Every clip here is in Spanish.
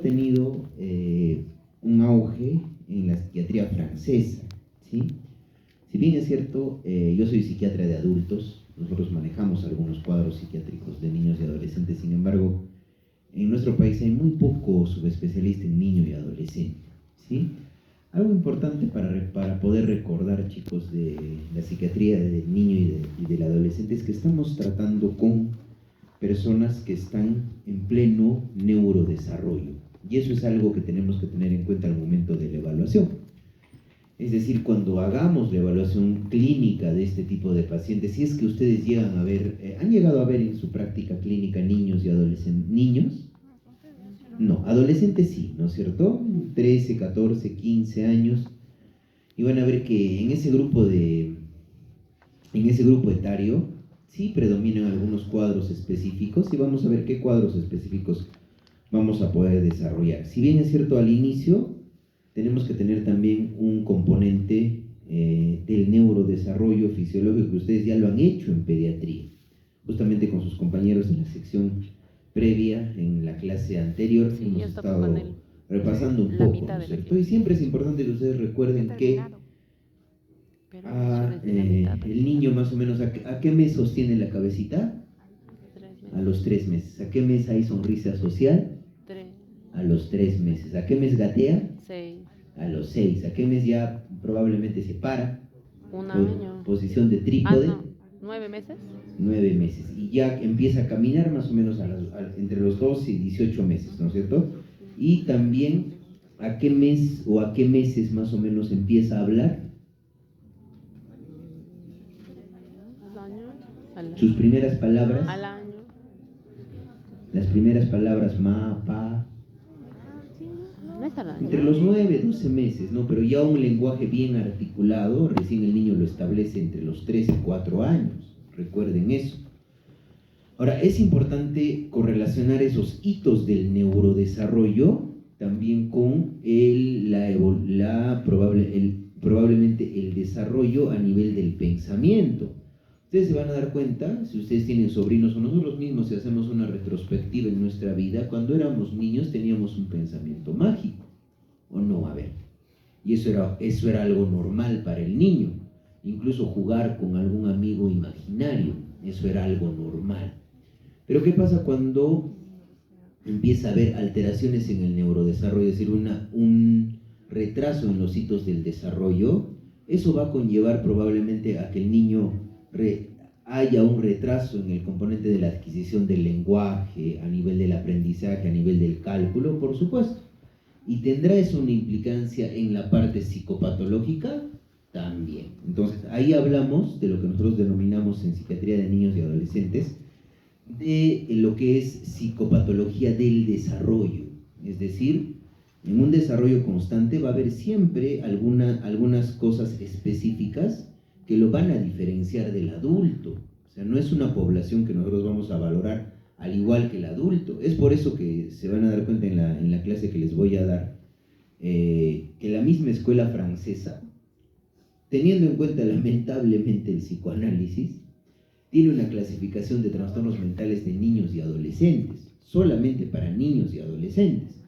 tenido un auge en la psiquiatría francesa, ¿sí? Si bien es cierto, yo soy psiquiatra de adultos, nosotros manejamos algunos cuadros psiquiátricos de niños y adolescentes, sin embargo, en nuestro país hay muy poco subespecialista en niño y adolescente, ¿sí? Algo importante para poder recordar, chicos, de la psiquiatría del niño y del adolescente es que estamos tratando con personas que están en pleno neurodesarrollo. Y eso es algo que tenemos que tener en cuenta al momento de la evaluación. Es decir, cuando hagamos la evaluación clínica de este tipo de pacientes, si es que ustedes llegan a ver, ¿han llegado a ver en su práctica clínica niños y adolescentes? ¿Niños? No, adolescentes sí, ¿no es cierto? 13, 14, 15 años. Y van a ver que en ese grupo etario, sí predominan algunos cuadros específicos y vamos a ver qué cuadros específicos vamos a poder desarrollar. Si bien es cierto, al inicio tenemos que tener también un componente del neurodesarrollo fisiológico que ustedes ya lo han hecho en pediatría, justamente con sus compañeros en la sección previa, en la clase anterior, sí, hemos estado repasando un poco, ¿no es cierto? Y siempre es importante que ustedes recuerden que el niño más o menos, ¿a qué mes sostiene la cabecita? A los 3 meses. ¿A qué mes hay sonrisa social? 3. A los 3 meses. ¿A qué mes gatea? 6. A los 6. ¿A qué mes ya probablemente se para? Un año. Posición de trípode. No. 9 meses. 9 meses. Y ya empieza a caminar más o menos entre los 2 y 18 meses, ¿no es cierto? Y también, ¿a qué mes o a qué meses más o menos empieza a hablar? Sus primeras palabras. Al año. Las primeras palabras, ma, pa. No es al año. Entre los 9 y 12 meses, ¿no? Pero ya un lenguaje bien articulado, recién el niño lo establece entre los 3 y 4 años. Recuerden eso. Ahora, es importante correlacionar esos hitos del neurodesarrollo también con probablemente el desarrollo a nivel del pensamiento. Ustedes se van a dar cuenta, si ustedes tienen sobrinos o nosotros mismos, si hacemos una retrospectiva en nuestra vida, cuando éramos niños teníamos un pensamiento mágico, ¿o no? A ver, y eso era algo normal para el niño, incluso jugar con algún amigo imaginario, eso era algo normal. Pero ¿qué pasa cuando empieza a haber alteraciones en el neurodesarrollo, es decir, un retraso en los hitos del desarrollo? Eso va a conllevar probablemente a que el niño haya un retraso en el componente de la adquisición del lenguaje, a nivel del aprendizaje, a nivel del cálculo, por supuesto. ¿Y tendrá eso una implicancia en la parte psicopatológica? También. Entonces, ahí hablamos de lo que nosotros denominamos en psiquiatría de niños y adolescentes, de lo que es psicopatología del desarrollo. Es decir, en un desarrollo constante va a haber siempre algunas cosas específicas que lo van a diferenciar del adulto. O sea, no es una población que nosotros vamos a valorar al igual que el adulto. Es por eso que se van a dar cuenta en la clase que les voy a dar, que la misma escuela francesa, teniendo en cuenta lamentablemente el psicoanálisis, tiene una clasificación de trastornos mentales de niños y adolescentes, solamente para niños y adolescentes,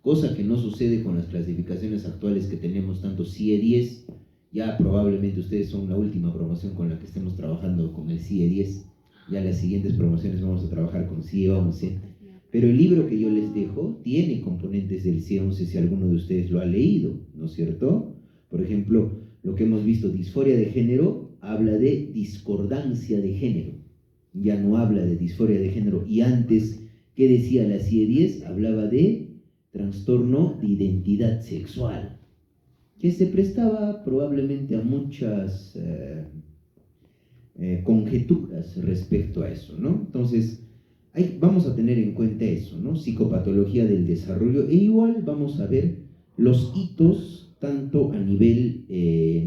cosa que no sucede con las clasificaciones actuales que tenemos, tanto CIE-10, ya probablemente ustedes son la última promoción con la que estemos trabajando con el CIE-10, ya las siguientes promociones vamos a trabajar con CIE-11, pero el libro que yo les dejo tiene componentes del CIE-11 si alguno de ustedes lo ha leído, ¿no es cierto? Por ejemplo, lo que hemos visto, disforia de género, habla de discordancia de género, ya no habla de disforia de género. Y antes, ¿qué decía la CIE-10? Hablaba de trastorno de identidad sexual, que se prestaba probablemente a muchas conjeturas respecto a eso, ¿no? Entonces, vamos a tener en cuenta eso, ¿no? Psicopatología del desarrollo, e igual vamos a ver los hitos tanto a nivel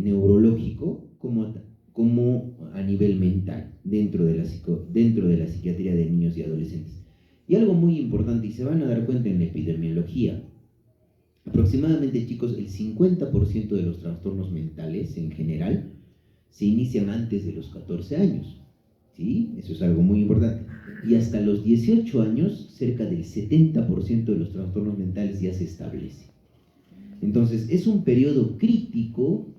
neurológico como a nivel mental dentro de la psiquiatría de niños y adolescentes. Y algo muy importante, y se van a dar cuenta en la epidemiología, aproximadamente, chicos, el 50% de los trastornos mentales en general se inician antes de los 14 años. ¿sí? Eso es algo muy importante. Y hasta los 18 años, cerca del 70% de los trastornos mentales ya se establece. Entonces, es un periodo crítico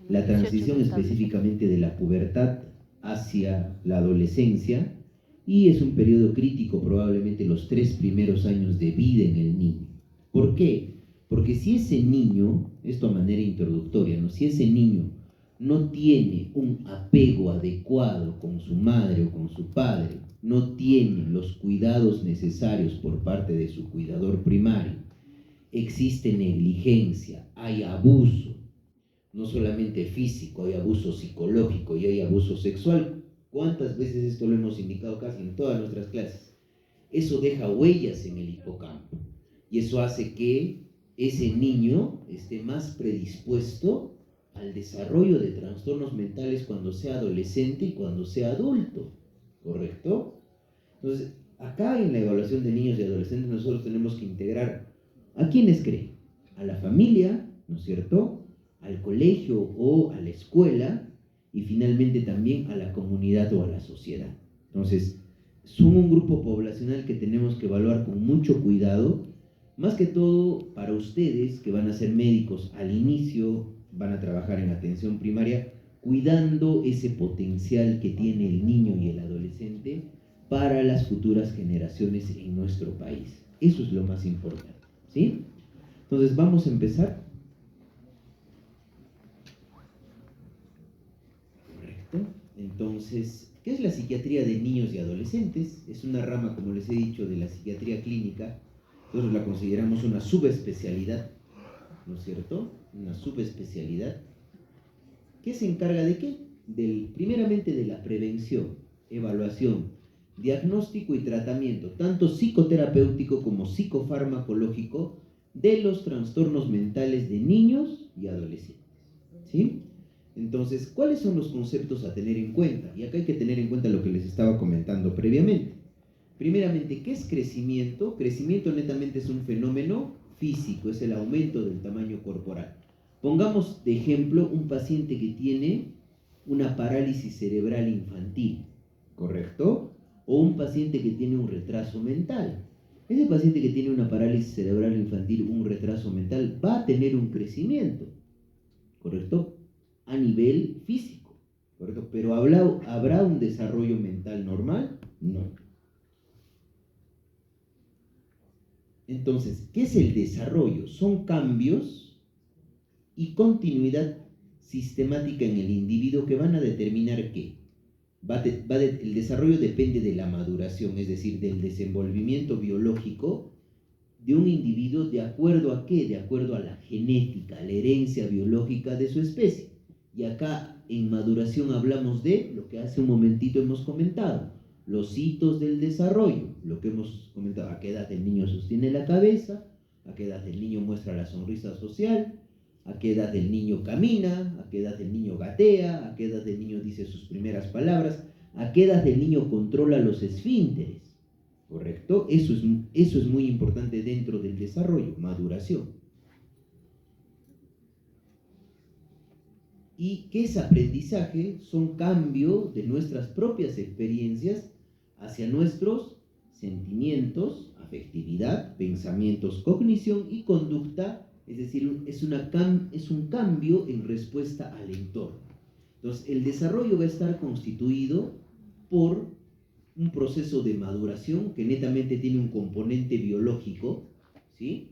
la transición específicamente de la pubertad hacia la adolescencia, y es un periodo crítico probablemente los 3 primeros años de vida en el niño. ¿Por qué? Porque si ese niño, esto a manera introductoria, ¿no? Si ese niño no tiene un apego adecuado con su madre o con su padre, no tiene los cuidados necesarios por parte de su cuidador primario, existe negligencia, hay abuso, no solamente físico, hay abuso psicológico y hay abuso sexual. ¿Cuántas veces esto lo hemos indicado casi en todas nuestras clases? Eso deja huellas en el hipocampo y eso hace que ese niño esté más predispuesto al desarrollo de trastornos mentales cuando sea adolescente y cuando sea adulto, ¿correcto? Entonces, acá en la evaluación de niños y adolescentes nosotros tenemos que integrar ¿a quiénes creen? A la familia, ¿no es cierto?, al colegio o a la escuela, y finalmente también a la comunidad o a la sociedad. Entonces, son un grupo poblacional que tenemos que evaluar con mucho cuidado, más que todo para ustedes que van a ser médicos al inicio, van a trabajar en atención primaria, cuidando ese potencial que tiene el niño y el adolescente para las futuras generaciones en nuestro país. Eso es lo más importante, ¿sí? Entonces vamos a empezar. Correcto. Entonces, ¿qué es la psiquiatría de niños y adolescentes? Es una rama, como les he dicho, de la psiquiatría clínica. Nosotros la consideramos una subespecialidad, ¿no es cierto? Una subespecialidad. ¿Qué se encarga de qué? Primeramente de la prevención, evaluación, diagnóstico y tratamiento, tanto psicoterapéutico como psicofarmacológico, de los trastornos mentales de niños y adolescentes, ¿sí? Entonces, ¿cuáles son los conceptos a tener en cuenta? Y acá hay que tener en cuenta lo que les estaba comentando previamente. Primeramente, ¿qué es crecimiento? Crecimiento netamente es un fenómeno físico, es el aumento del tamaño corporal. Pongamos de ejemplo un paciente que tiene una parálisis cerebral infantil, ¿correcto? O un paciente que tiene un retraso mental. Ese paciente que tiene una parálisis cerebral infantil, un retraso mental, va a tener un crecimiento, ¿correcto? A nivel físico, ¿correcto? Pero ¿habrá un desarrollo mental normal? No. Entonces, ¿qué es el desarrollo? Son cambios y continuidad sistemática en el individuo que van a determinar qué. El desarrollo depende de la maduración, es decir, del desenvolvimiento biológico de un individuo. ¿De acuerdo a qué? De acuerdo a la genética, a la herencia biológica de su especie. Y acá en maduración hablamos de lo que hace un momentito hemos comentado, los hitos del desarrollo, lo que hemos comentado, a qué edad el niño sostiene la cabeza, a qué edad el niño muestra la sonrisa social, a qué edad el niño camina, a qué edad el niño gatea, a qué edad el niño dice sus primeras palabras, a qué edad el niño controla los esfínteres, ¿correcto? Eso es muy importante dentro del desarrollo, maduración. ¿Y qué es aprendizaje? Son cambios de nuestras propias experiencias hacia nuestros sentimientos, afectividad, pensamientos, cognición y conducta. Es decir, es un cambio en respuesta al entorno. Entonces, el desarrollo va a estar constituido por un proceso de maduración que netamente tiene un componente biológico, ¿sí?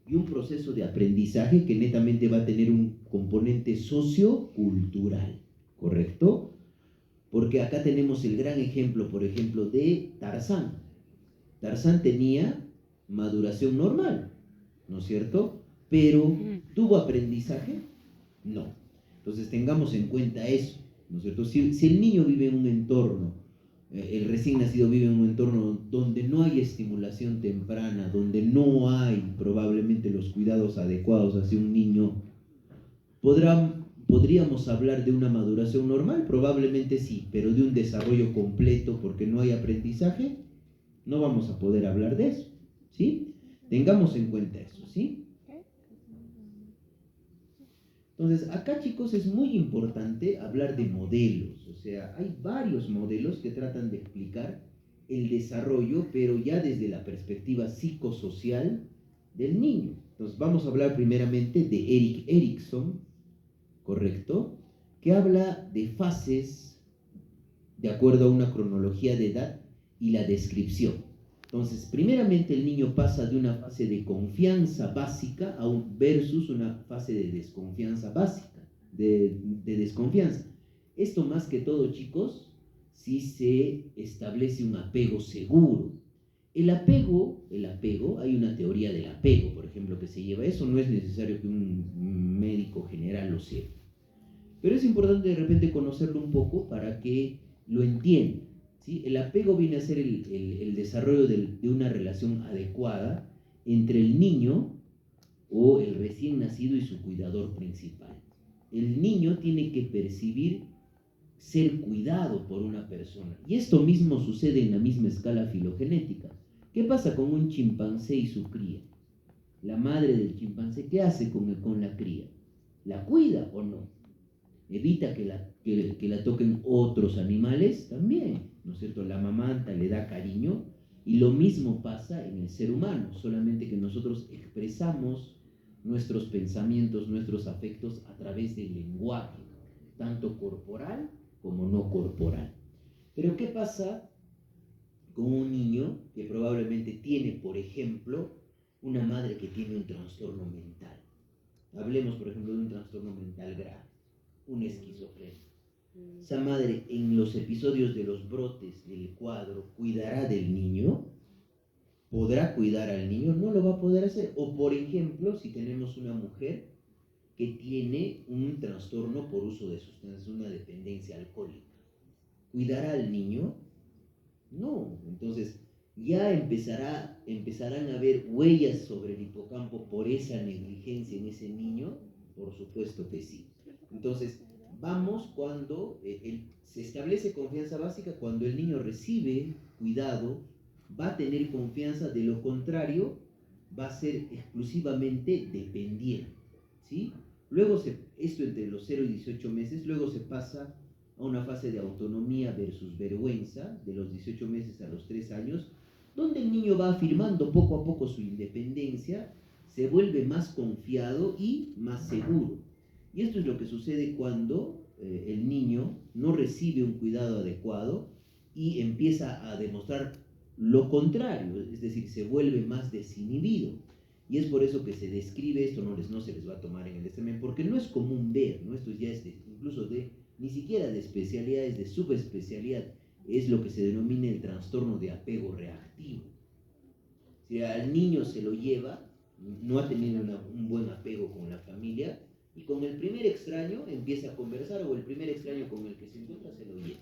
Y un proceso de aprendizaje que netamente va a tener un componente sociocultural, ¿correcto? Porque acá tenemos el gran ejemplo, por ejemplo, de Tarzán. Tarzán tenía maduración normal, ¿no es cierto? Pero, ¿tuvo aprendizaje? No. Entonces tengamos en cuenta eso, ¿no es cierto? Si el niño vive en un entorno, el recién nacido vive en un entorno donde no hay estimulación temprana, donde no hay probablemente los cuidados adecuados hacia un niño, ¿podríamos hablar de una maduración normal? Probablemente sí, pero de un desarrollo completo porque no hay aprendizaje, no vamos a poder hablar de eso, ¿sí? Tengamos en cuenta eso, ¿sí? Entonces, acá, chicos, es muy importante hablar de modelos. O sea, hay varios modelos que tratan de explicar el desarrollo, pero ya desde la perspectiva psicosocial del niño. Entonces, vamos a hablar primeramente de Erik Erikson, ¿correcto? Que habla de fases de acuerdo a una cronología de edad y la descripción. Entonces, primeramente el niño pasa de una fase de confianza básica versus una fase de desconfianza básica, de desconfianza. Esto más que todo, chicos, si se establece un apego seguro. El apego, hay una teoría del apego, por ejemplo, que se lleva. Eso no es necesario que un médico general lo sepa. Pero es importante de repente conocerlo un poco para que lo entiendan. ¿Sí? El apego viene a ser el desarrollo de una relación adecuada entre el niño o el recién nacido y su cuidador principal. El niño tiene que percibir ser cuidado por una persona. Y esto mismo sucede en la misma escala filogenética. ¿Qué pasa con un chimpancé y su cría? La madre del chimpancé, ¿qué hace con la cría? ¿La cuida o no? ¿Evita que la toquen otros animales? También, ¿no es cierto? La mamanta le da cariño, y lo mismo pasa en el ser humano, solamente que nosotros expresamos nuestros pensamientos, nuestros afectos a través del lenguaje, tanto corporal como no corporal. Pero ¿qué pasa con un niño que probablemente tiene, por ejemplo, una madre que tiene un trastorno mental? Hablemos, por ejemplo, de un trastorno mental grave, una esquizofrenia. Esa madre, en los episodios de los brotes del cuadro, ¿cuidará del niño? ¿Podrá cuidar al niño? No lo va a poder hacer. O, por ejemplo, si tenemos una mujer que tiene un trastorno por uso de sustancias, una dependencia alcohólica, ¿cuidará al niño? No. Entonces, ya empezarán a haber huellas sobre el hipocampo por esa negligencia en ese niño. Por supuesto que sí. Entonces, vamos cuando se establece confianza básica, cuando el niño recibe cuidado, va a tener confianza. De lo contrario, va a ser exclusivamente dependiente, ¿sí? Luego, esto entre los 0 y 18 meses, luego se pasa a una fase de autonomía versus vergüenza, de los 18 meses a los 3 años, donde el niño va afirmando poco a poco su independencia, se vuelve más confiado y más seguro. Y esto es lo que sucede cuando el niño no recibe un cuidado adecuado y empieza a demostrar lo contrario, es decir, se vuelve más desinhibido. Y es por eso que se describe esto, no se les va a tomar en el examen, porque no es común ver, ¿no? Esto ya es incluso ni siquiera de especialidad, es de subespecialidad, es lo que se denomina el trastorno de apego reactivo. Si al niño se lo lleva, no ha tenido un buen apego con la familia, y con el primer extraño empieza a conversar, o el primer extraño con el que se encuentra se lo lleva.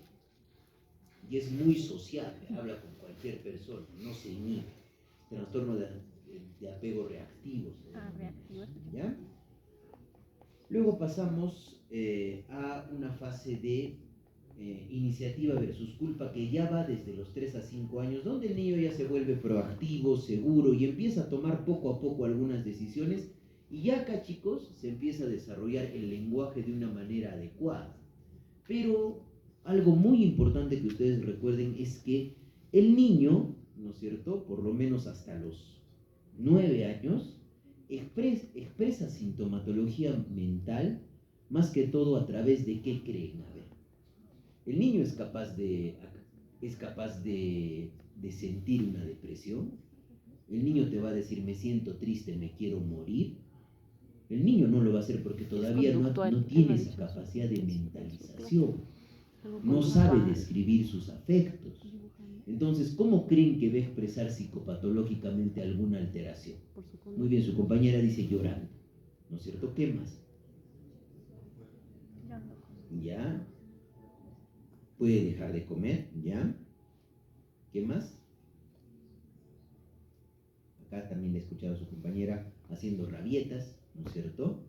Y es muy sociable, habla con cualquier persona, no se inhibe. Trastorno de apego reactivo. ¿Ya? Luego pasamos a una fase de iniciativa versus culpa, que ya va desde los 3 a 5 años, donde el niño ya se vuelve proactivo, seguro, y empieza a tomar poco a poco algunas decisiones. Y ya acá, chicos, se empieza a desarrollar el lenguaje de una manera adecuada. Pero algo muy importante que ustedes recuerden es que el niño, ¿no es cierto?, por lo menos hasta los 9 años, expresa sintomatología mental, más que todo a través de qué creen. A ver, el niño es capaz de sentir una depresión. El niño te va a decir: me siento triste, me quiero morir. El niño no lo va a hacer porque todavía no tiene esa capacidad de mentalización, no sabe describir sus afectos. Entonces, ¿cómo creen que va a expresar psicopatológicamente alguna alteración? Muy bien, su compañera dice llorando, ¿no es cierto? ¿Qué más? ¿Ya? ¿Puede dejar de comer? ¿Ya? ¿Qué más? Acá también he escuchado a su compañera haciendo rabietas, ¿no es cierto?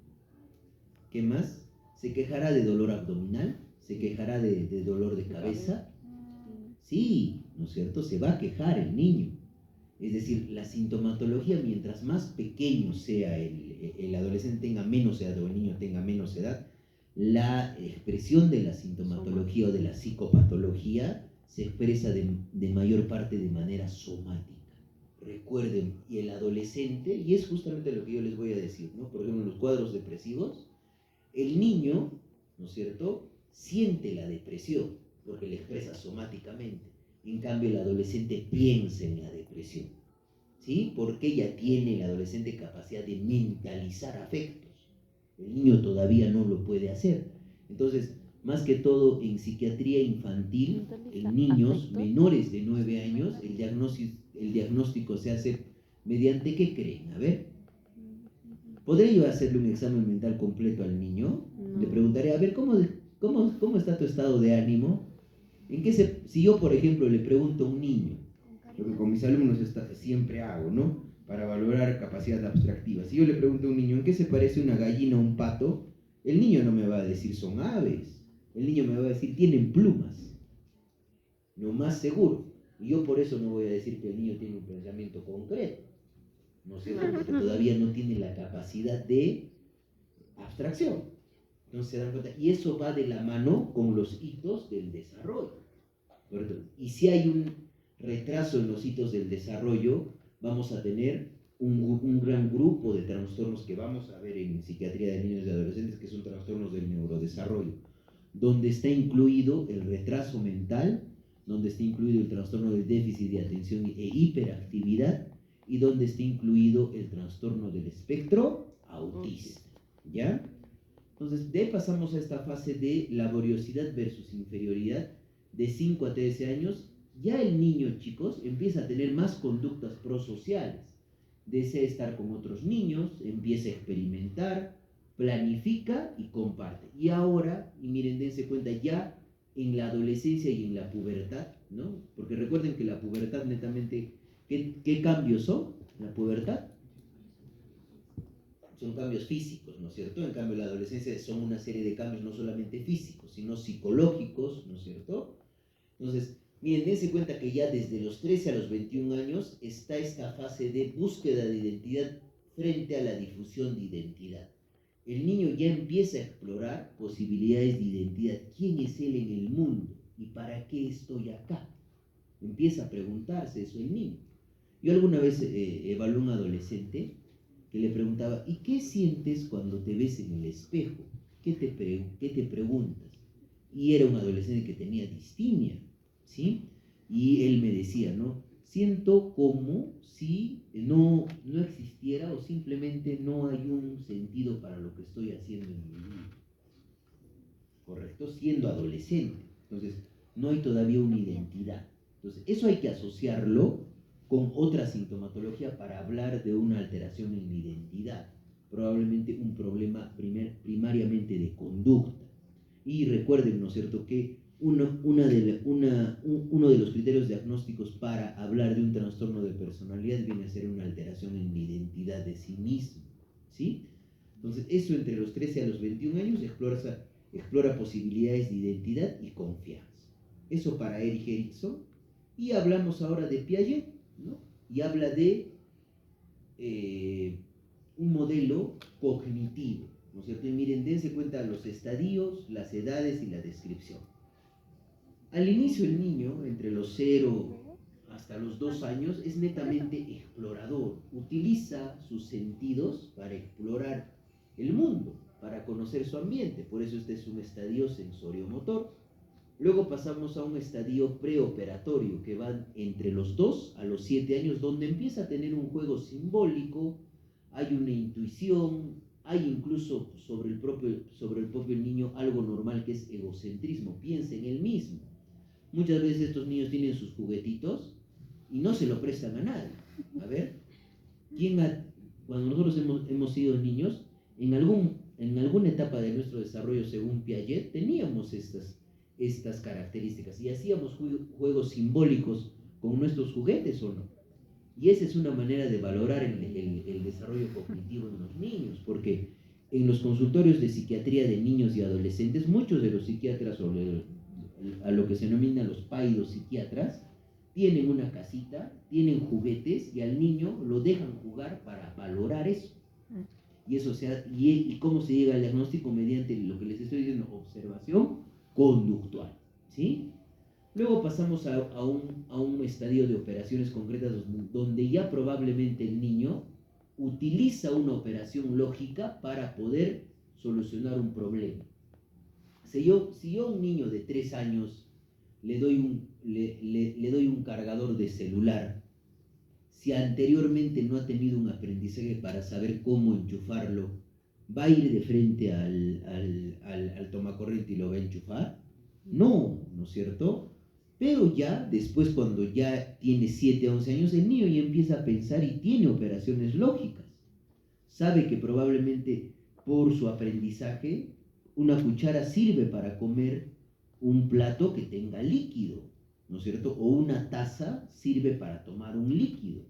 ¿Qué más? ¿Se quejará de dolor abdominal? ¿Se quejará de dolor de cabeza? Sí, ¿no es cierto? Se va a quejar el niño. Es decir, la sintomatología, mientras más pequeño sea el adolescente tenga menos edad o el niño tenga menos edad, la expresión de la sintomatología o de la psicopatología se expresa de mayor parte de manera somática. Recuerden, y el adolescente, y es justamente lo que yo les voy a decir, ¿no? Por ejemplo, en los cuadros depresivos, el niño, ¿no es cierto?, siente la depresión, porque la expresa somáticamente. En cambio, el adolescente piensa en la depresión, ¿sí? Porque ya tiene el adolescente capacidad de mentalizar afectos. El niño todavía no lo puede hacer. Entonces, más que todo en psiquiatría infantil, en niños menores de 9 años, el diagnóstico se hace mediante, ¿qué creen? A ver, ¿podré yo hacerle un examen mental completo al niño? No. Le preguntaré, a ver, ¿cómo está tu estado de ánimo? Si yo, por ejemplo, le pregunto a un niño, lo que con mis alumnos siempre hago, ¿no? Para valorar capacidad abstractiva. Si yo le pregunto a un niño, ¿en qué se parece una gallina a un pato? El niño no me va a decir son aves. El niño me va a decir tienen plumas. Lo más seguro. Y yo por eso no voy a decir que el niño tiene un pensamiento concreto. ¿No es cierto? Porque todavía no tiene la capacidad de abstracción. No se dan cuenta. Y eso va de la mano con los hitos del desarrollo. ¿Correcto? Y si hay un retraso en los hitos del desarrollo, vamos a tener un gran grupo de trastornos que vamos a ver en psiquiatría de niños y adolescentes, que son trastornos del neurodesarrollo, donde está incluido el retraso mental, donde está incluido el trastorno del déficit de atención e hiperactividad, y donde está incluido el trastorno del espectro autista. ¿Ya? Entonces, de ahí pasamos a esta fase de laboriosidad versus inferioridad, de 5 a 13 años. Ya el niño, chicos, empieza a tener más conductas prosociales. Desea estar con otros niños, empieza a experimentar, planifica y comparte. Y ahora, y miren, dense cuenta, ya en la adolescencia y en la pubertad, ¿no? Porque recuerden que la pubertad netamente, ¿qué cambios son? La pubertad son cambios físicos, ¿no es cierto? En cambio, la adolescencia son una serie de cambios no solamente físicos, sino psicológicos, ¿no es cierto? Entonces, miren, dense cuenta que ya desde los 13 a los 21 años está esta fase de búsqueda de identidad frente a la difusión de identidad. El niño ya empieza a explorar posibilidades de identidad. ¿Quién es él en el mundo? ¿Y para qué estoy acá? Empieza a preguntarse eso el niño. Yo alguna vez evalué a un adolescente que le preguntaba, ¿y qué sientes cuando te ves en el espejo? ¿Qué te preguntas? Y era un adolescente que tenía distimia, ¿sí? Y él me decía, ¿no? Siento como si no existiera o simplemente no hay un sentido para lo que estoy haciendo en mi vida. ¿Correcto? Siendo adolescente. Entonces, no hay todavía una identidad. Entonces, eso hay que asociarlo con otra sintomatología para hablar de una alteración en la identidad. Probablemente un problema primariamente de conducta. Y recuerden, ¿no es cierto?, que uno de los criterios diagnósticos para hablar de un trastorno de personalidad viene a ser una alteración en la identidad de sí mismo, ¿sí? Entonces, eso entre los 13 a los 21 años explora posibilidades de identidad y confianza. Eso para Erik Erikson. Y hablamos ahora de Piaget, ¿no? Y habla de un modelo cognitivo, ¿no es cierto? Y miren, dense cuenta los estadios, las edades y la descripción. Al inicio el niño, entre los 0 hasta los 2 años, es netamente explorador. Utiliza sus sentidos para explorar el mundo, para conocer su ambiente. Por eso este es un estadio sensoriomotor. Luego pasamos a un estadio preoperatorio que va entre los 2 a los 7 años, donde empieza a tener un juego simbólico, hay una intuición, hay incluso sobre el propio niño algo normal que es egocentrismo, piensa en él mismo. Muchas veces estos niños tienen sus juguetitos y no se lo prestan a nadie. A ver, cuando nosotros hemos sido niños, en alguna etapa de nuestro desarrollo, según Piaget, teníamos estas características y hacíamos juegos simbólicos con nuestros juguetes o no. Y esa es una manera de valorar el desarrollo cognitivo en los niños, porque en los consultorios de psiquiatría de niños y adolescentes, muchos de los psiquiatras, a lo que se denomina los psiquiatras, tienen una casita, tienen juguetes y al niño lo dejan jugar para valorar eso. Y eso y cómo se llega al diagnóstico mediante lo que les estoy diciendo, observación conductual, ¿sí? Luego pasamos a un estadio de operaciones concretas donde ya probablemente el niño utiliza una operación lógica para poder solucionar un problema. Si yo a un niño de 3 años le doy un cargador de celular, si anteriormente no ha tenido un aprendizaje para saber cómo enchufarlo, ¿va a ir de frente al tomacorriente y lo va a enchufar? No, ¿no es cierto? Pero ya después, cuando ya tiene 7 a 11 años, el niño ya empieza a pensar y tiene operaciones lógicas. Sabe que probablemente por su aprendizaje una cuchara sirve para comer un plato que tenga líquido, ¿no es cierto? O una taza sirve para tomar un líquido.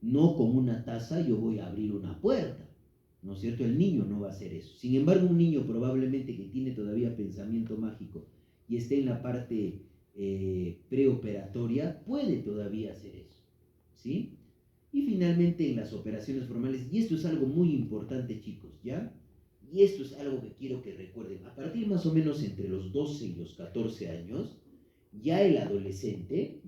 No con una taza yo voy a abrir una puerta, ¿no es cierto? El niño no va a hacer eso. Sin embargo, un niño probablemente que tiene todavía pensamiento mágico y esté en la parte preoperatoria, puede todavía hacer eso, ¿sí? Y finalmente en las operaciones formales, y esto es algo muy importante, chicos, ¿ya? Y esto es algo que quiero que recuerden, a partir más o menos entre los 12 y los 14 años, ya el adolescente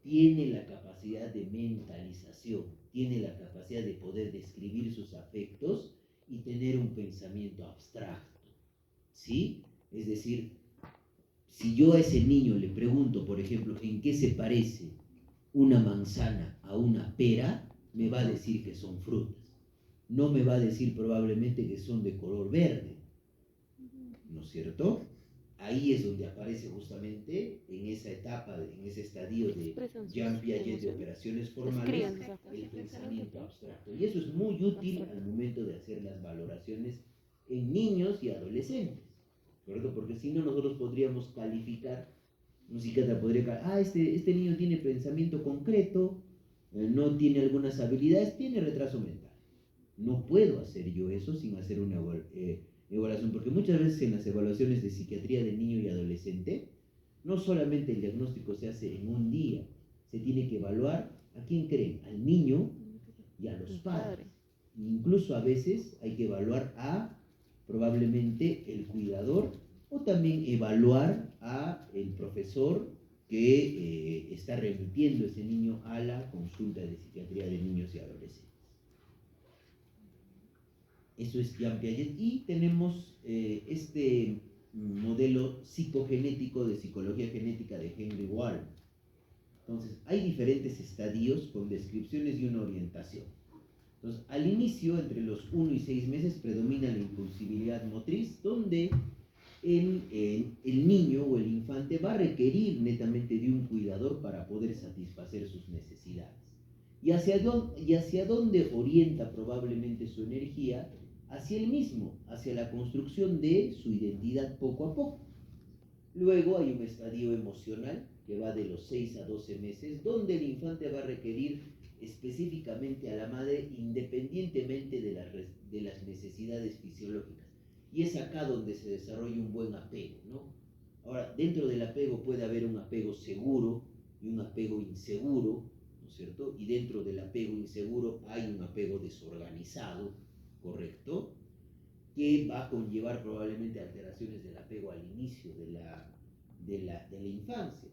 tiene la capacidad de mentalización, tiene la capacidad de poder describir sus afectos y tener un pensamiento abstracto, ¿sí? Es decir, si yo a ese niño le pregunto, por ejemplo, ¿en qué se parece una manzana a una pera? Me va a decir que son frutas. No me va a decir probablemente que son de color verde, ¿no es cierto? Ahí es donde aparece justamente en esa etapa, en ese estadio de Jean Piaget de operaciones formales, el pensamiento abstracto. Y eso es muy útil al momento de hacer las valoraciones en niños y adolescentes, ¿correcto? Porque si no, nosotros podríamos calificar, un psiquiatra podría calificar, este niño tiene pensamiento concreto, no tiene algunas habilidades, tiene retraso mental. No puedo hacer yo eso sin hacer una evaluación, porque muchas veces en las evaluaciones de psiquiatría de niño y adolescente, no solamente el diagnóstico se hace en un día, se tiene que evaluar a quién creen, al niño y a los padres. Incluso a veces hay que evaluar a probablemente el cuidador o también evaluar a el profesor que está remitiendo ese niño a la consulta de psiquiatría de niños y adolescentes. Eso es Jean Piaget. Y tenemos este modelo psicogenético de psicología genética de Henry Wald. Entonces, hay diferentes estadios con descripciones y una orientación. Entonces, al inicio, entre los 1 y 6 meses, predomina la impulsividad motriz, donde el niño o el infante va a requerir netamente de un cuidador para poder satisfacer sus necesidades. Y hacia dónde orienta probablemente su energía, hacia él mismo, hacia la construcción de su identidad poco a poco. Luego hay un estadio emocional que va de los 6 a 12 meses, donde el infante va a requerir específicamente a la madre independientemente de las necesidades fisiológicas. Y es acá donde se desarrolla un buen apego, ¿no? Ahora, dentro del apego puede haber un apego seguro y un apego inseguro, ¿no es cierto? Y dentro del apego inseguro hay un apego desorganizado, ¿correcto? Que va a conllevar probablemente alteraciones del apego al inicio de la infancia.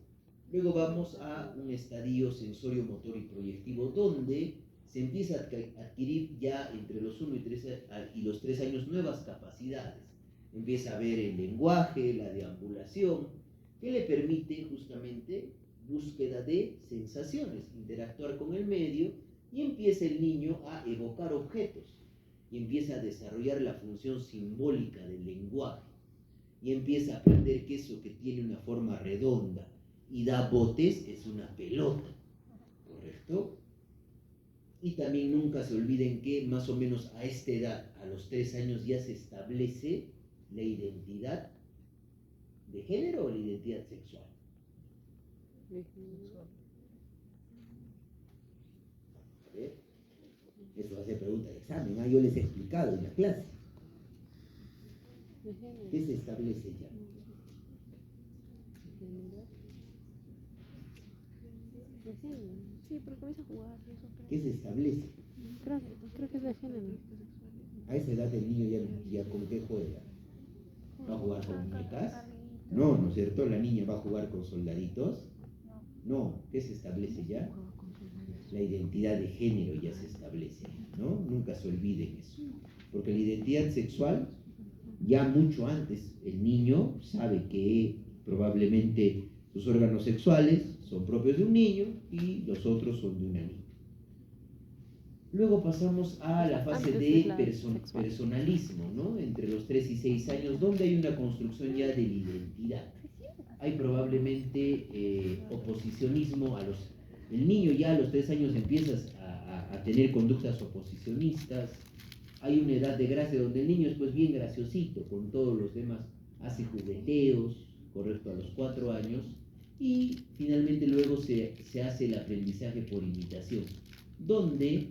Luego vamos a un estadio sensorio, motor y proyectivo, donde se empieza a adquirir ya entre los 1 y los 3 años nuevas capacidades. Empieza a ver el lenguaje, la deambulación, que le permite justamente búsqueda de sensaciones, interactuar con el medio, y empieza el niño a evocar objetos y empieza a desarrollar la función simbólica del lenguaje y empieza a aprender que eso que tiene una forma redonda y da botes es una pelota, ¿correcto? Y también nunca se olviden que más o menos a esta edad, a los 3 años, ya se establece la identidad de género o la identidad sexual. ¿Ve? Eso hace pregunta de examen, yo les he explicado en la clase. ¿Qué se establece ya? recién. Sí, pero comienza a jugar. Y eso, ¿Qué se establece? creo que es de género. A esa edad el niño ya con qué juega. ¿Va a jugar con muñecas? No, ¿no es cierto? ¿La niña va a jugar con soldaditos? No, ¿qué se establece ya? La identidad de género ya se establece, ¿no? Nunca se olviden eso. Porque la identidad sexual, ya mucho antes, el niño sabe que probablemente sus órganos sexuales son propios de un niño y los otros son de una niña. Luego pasamos a la fase de personalismo, ¿no? Entre los 3 y 6 años, donde hay una construcción ya de la identidad. Hay probablemente oposicionismo el niño ya a los 3 años empieza a tener conductas oposicionistas. Hay una edad de gracia donde el niño es pues bien graciosito, con todos los demás, hace jugueteos, correcto, a los 4 años, y finalmente luego se hace el aprendizaje por imitación, donde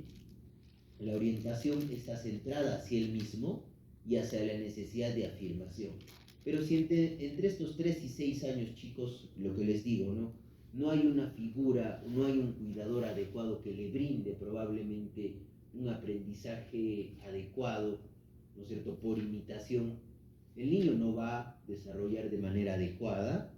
la orientación está centrada hacia él mismo y hacia la necesidad de afirmación. Pero si entre estos 3 y 6 años, chicos, lo que les digo, ¿no? No hay una figura, no hay un cuidador adecuado que le brinde probablemente un aprendizaje adecuado, ¿no es cierto?, por imitación, el niño no va a desarrollar de manera adecuada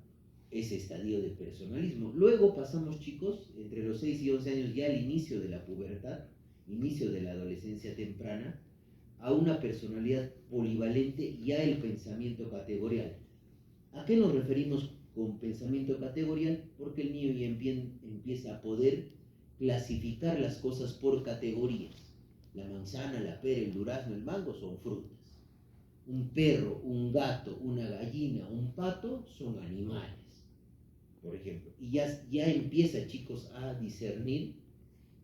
ese estadio de personalismo. Luego pasamos, chicos, entre los 6 y 11 años, ya al inicio de la pubertad, inicio de la adolescencia temprana, a una personalidad polivalente y a el pensamiento categorial. ¿A qué nos referimos con pensamiento categorial? Porque el niño ya empieza a poder clasificar las cosas por categorías. La manzana, la pera, el durazno, el mango son frutas. Un perro, un gato, una gallina, un pato son animales, por ejemplo. Y ya empieza, chicos, a discernir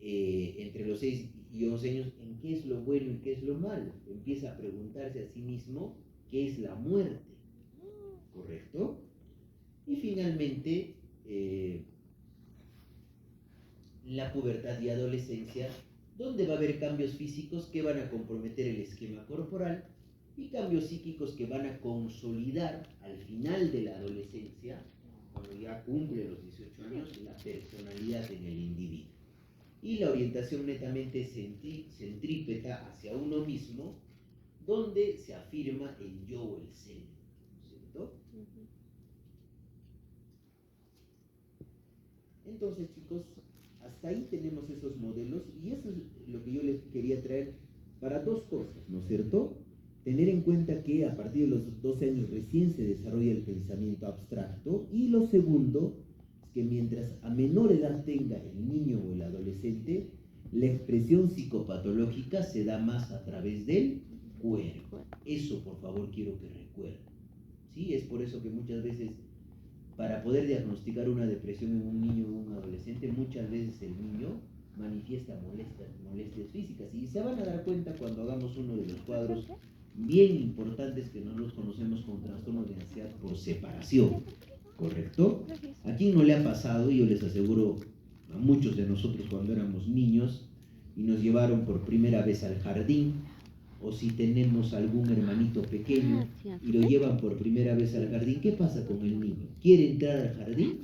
entre los 6 y 11 años en qué es lo bueno y qué es lo malo. Empieza a preguntarse a sí mismo qué es la muerte, ¿correcto? Y finalmente, la pubertad y adolescencia, donde va a haber cambios físicos que van a comprometer el esquema corporal y cambios psíquicos que van a consolidar al final de la adolescencia, cuando ya cumple los 18 años, la personalidad en el individuo. Y la orientación netamente centrípeta hacia uno mismo, donde se afirma el yo o el ser, ¿cierto? Entonces, chicos, hasta ahí tenemos esos modelos y eso es lo que yo les quería traer para dos cosas, ¿no es cierto? Tener en cuenta que a partir de los 12 años recién se desarrolla el pensamiento abstracto, y lo segundo es que mientras a menor edad tenga el niño o el adolescente, la expresión psicopatológica se da más a través del cuerpo. Eso, por favor, quiero que recuerden. ¿Sí? Es por eso que muchas veces, para poder diagnosticar una depresión en un niño o un adolescente, muchas veces el niño manifiesta molestias físicas. Y se van a dar cuenta cuando hagamos uno de los cuadros bien importantes que nosotros conocemos como trastornos de ansiedad por separación, ¿correcto? ¿A quién no le ha pasado? Yo les aseguro, a muchos de nosotros cuando éramos niños y nos llevaron por primera vez al jardín, o si tenemos algún hermanito pequeño y lo llevan por primera vez al jardín, ¿qué pasa con el niño? ¿Quiere entrar al jardín?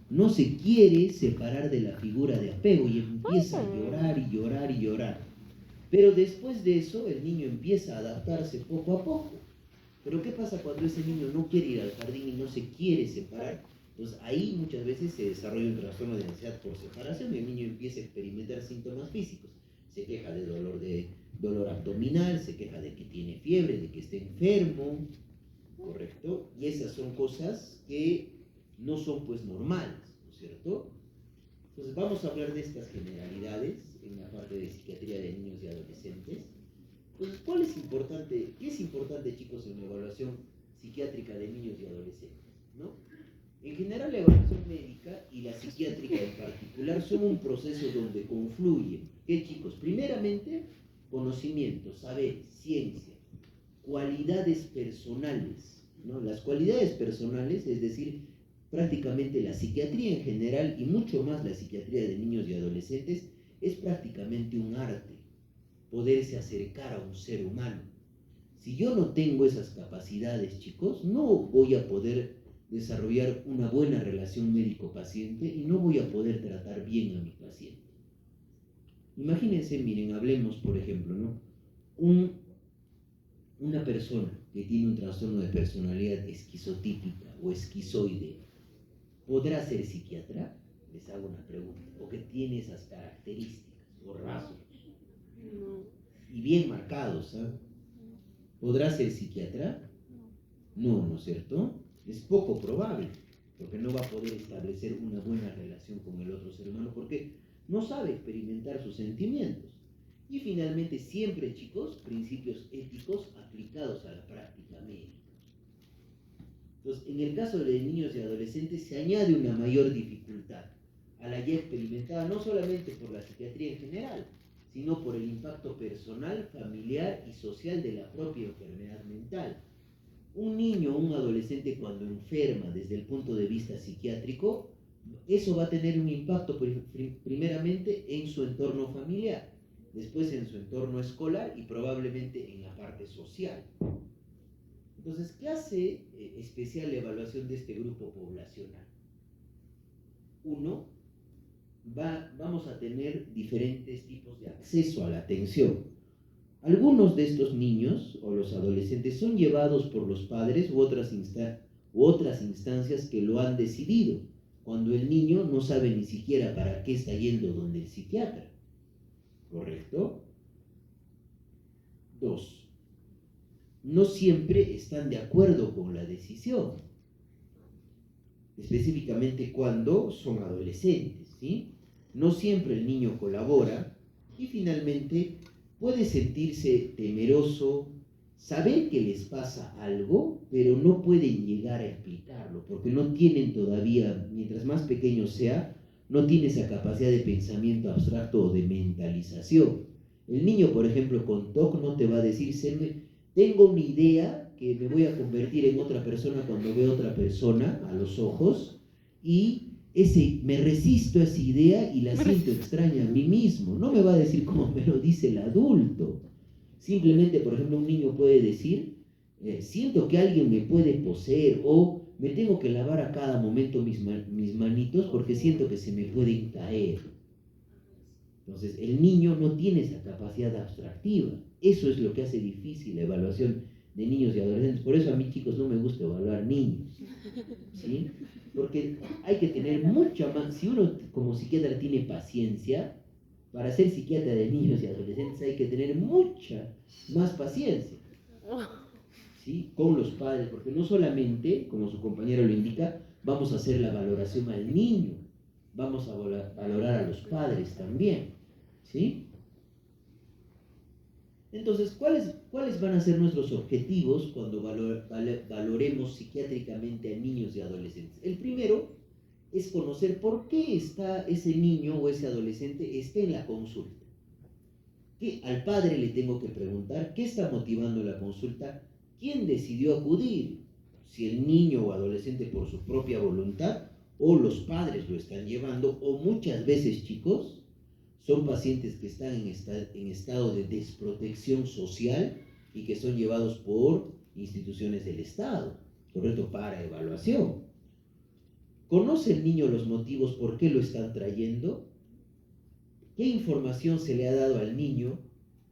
No se quiere separar de la figura de apego y empieza a llorar y llorar y llorar. Pero después de eso, el niño empieza a adaptarse poco a poco. Pero ¿qué pasa cuando ese niño no quiere ir al jardín y no se quiere separar? Entonces ahí muchas veces se desarrolla un trastorno de ansiedad por separación y el niño empieza a experimentar síntomas físicos. Se queja de dolor abdominal, se queja de que tiene fiebre, de que está enfermo, ¿correcto? Y esas son cosas que no son pues normales, ¿no es cierto? Entonces vamos a hablar de estas generalidades en la parte de psiquiatría de niños y adolescentes. Entonces, ¿qué es importante, chicos, en la evaluación psiquiátrica de niños y adolescentes? ¿No? En general, la evaluación médica y la psiquiátrica en particular son un proceso donde confluyen, ¿qué, chicos? Primeramente, conocimiento, saber, ciencia, cualidades personales, ¿no? Las cualidades personales, es decir, prácticamente la psiquiatría en general y mucho más la psiquiatría de niños y adolescentes es prácticamente un arte, poderse acercar a un ser humano. Si yo no tengo esas capacidades, chicos, no voy a poder desarrollar una buena relación médico-paciente y no voy a poder tratar bien a mi paciente. Imagínense, miren, hablemos, por ejemplo, ¿no? Una persona que tiene un trastorno de personalidad esquizotípica o esquizoide, ¿podrá ser psiquiatra? Les hago una pregunta. ¿O que tiene esas características o rasgos? No. Y bien marcados, ¿sabes? ¿Podrá ser psiquiatra? No, ¿no es cierto? Es poco probable, porque no va a poder establecer una buena relación con el otro ser humano, porque no sabe experimentar sus sentimientos. Y finalmente, siempre, chicos, principios éticos aplicados a la práctica médica. Entonces, en el caso de niños y adolescentes se añade una mayor dificultad a la ya experimentada, no solamente por la psiquiatría en general, sino por el impacto personal, familiar y social de la propia enfermedad mental. Un niño o un adolescente cuando enferma desde el punto de vista psiquiátrico, eso va a tener un impacto primeramente en su entorno familiar, después en su entorno escolar y probablemente en la parte social. Entonces, ¿qué hace especial la evaluación de este grupo poblacional? Uno, vamos a tener diferentes tipos de acceso a la atención. Algunos de estos niños o los adolescentes son llevados por los padres u otras instancias que lo han decidido, cuando el niño no sabe ni siquiera para qué está yendo donde el psiquiatra. ¿Correcto? 2. No siempre están de acuerdo con la decisión, específicamente cuando son adolescentes, ¿sí? No siempre el niño colabora y finalmente puede sentirse temeroso, saber que les pasa algo, pero no pueden llegar a explicarlo, porque no tienen todavía, mientras más pequeño sea, no tiene esa capacidad de pensamiento abstracto o de mentalización. El niño, por ejemplo, con TOC no te va a decir, tengo una idea que me voy a convertir en otra persona cuando veo a otra persona a los ojos y me resisto a esa idea y la siento extraña a mí mismo. No me va a decir como me lo dice el adulto. Simplemente, por ejemplo, un niño puede decir, siento que alguien me puede poseer o me tengo que lavar a cada momento mis manitos porque siento que se me pueden caer. Entonces, el niño no tiene esa capacidad abstractiva. Eso es lo que hace difícil la evaluación de niños y adolescentes. Por eso a mí, chicos, no me gusta evaluar niños, ¿sí? Porque hay que tener mucha más, si uno como psiquiatra tiene paciencia, para ser psiquiatra de niños y adolescentes hay que tener mucha más paciencia, ¿sí? Con los padres, porque no solamente, como su compañero lo indica, vamos a hacer la valoración al niño, vamos a valorar a los padres también, ¿sí? Entonces, ¿cuáles van a ser nuestros objetivos cuando valoremos psiquiátricamente a niños y adolescentes? El primero es conocer por qué está ese niño o ese adolescente en la consulta. Al padre le tengo que preguntar qué está motivando la consulta, quién decidió acudir, si el niño o adolescente por su propia voluntad o los padres lo están llevando, o muchas veces, chicos, son pacientes que están en estado de desprotección social y que son llevados por instituciones del Estado, ¿correcto? Para evaluación. ¿Conoce el niño los motivos por qué lo están trayendo? ¿Qué información se le ha dado al niño?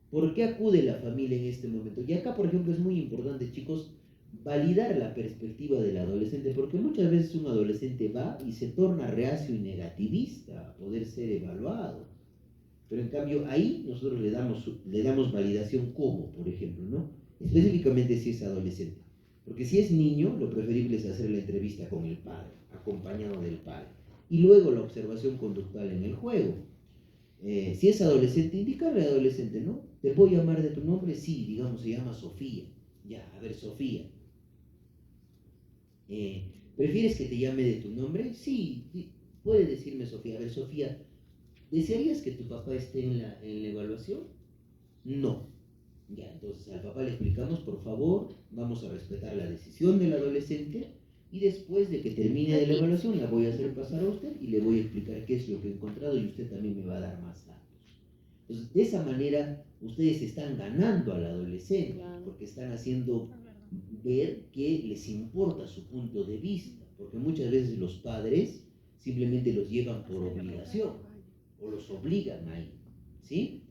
¿Por qué acude la familia en este momento? Y acá, por ejemplo, es muy importante, chicos, validar la perspectiva del adolescente, porque muchas veces un adolescente va y se torna reacio y negativista a poder ser evaluado. Pero en cambio ahí nosotros le damos validación como, por ejemplo, ¿no? Específicamente si es adolescente. Porque si es niño, lo preferible es hacer la entrevista con el padre, acompañado del padre. Y luego la observación conductual en el juego. Si es adolescente, indicarle al adolescente, ¿no? ¿Te puedo llamar de tu nombre? Sí, digamos, se llama Sofía. Ya, a ver, Sofía. ¿Prefieres que te llame de tu nombre? Sí, puede decirme Sofía. A ver, Sofía, ¿desearías que tu papá esté en la evaluación? No. Ya, entonces al papá le explicamos, por favor, vamos a respetar la decisión del adolescente y después de que termine de la evaluación la voy a hacer pasar a usted y le voy a explicar qué es lo que he encontrado y usted también me va a dar más datos. Entonces, de esa manera, ustedes están ganando al adolescente porque están haciendo ver que les importa su punto de vista. porque muchas veces los padres simplemente los llevan por obligación o los obligan a ir, ¿sí?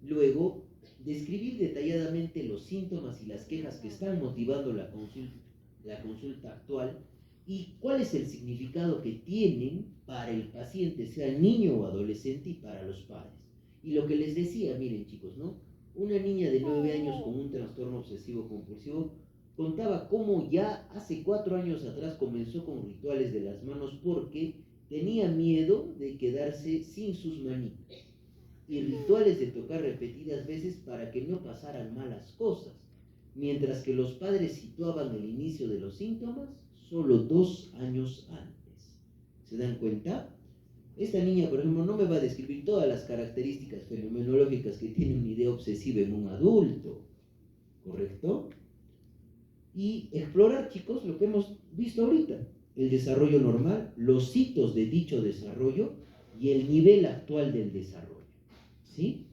Luego, describir detalladamente los síntomas y las quejas que están motivando la consulta actual y cuál es el significado que tienen para el paciente, sea niño o adolescente, y para los padres. Y lo que les decía, miren chicos, ¿no? Una niña de 9 años con un trastorno obsesivo compulsivo contaba cómo ya hace 4 años atrás comenzó con rituales de las manos porque tenía miedo de quedarse sin sus manitas, y rituales de tocar repetidas veces para que no pasaran malas cosas, mientras que los padres situaban el inicio de los síntomas solo 2 años antes. ¿Se dan cuenta? Esta niña, por ejemplo, no me va a describir todas las características fenomenológicas que tiene una idea obsesiva en un adulto, ¿correcto? Y explorar, chicos, lo que hemos visto ahorita, el desarrollo normal, los hitos de dicho desarrollo y el nivel actual del desarrollo, ¿sí?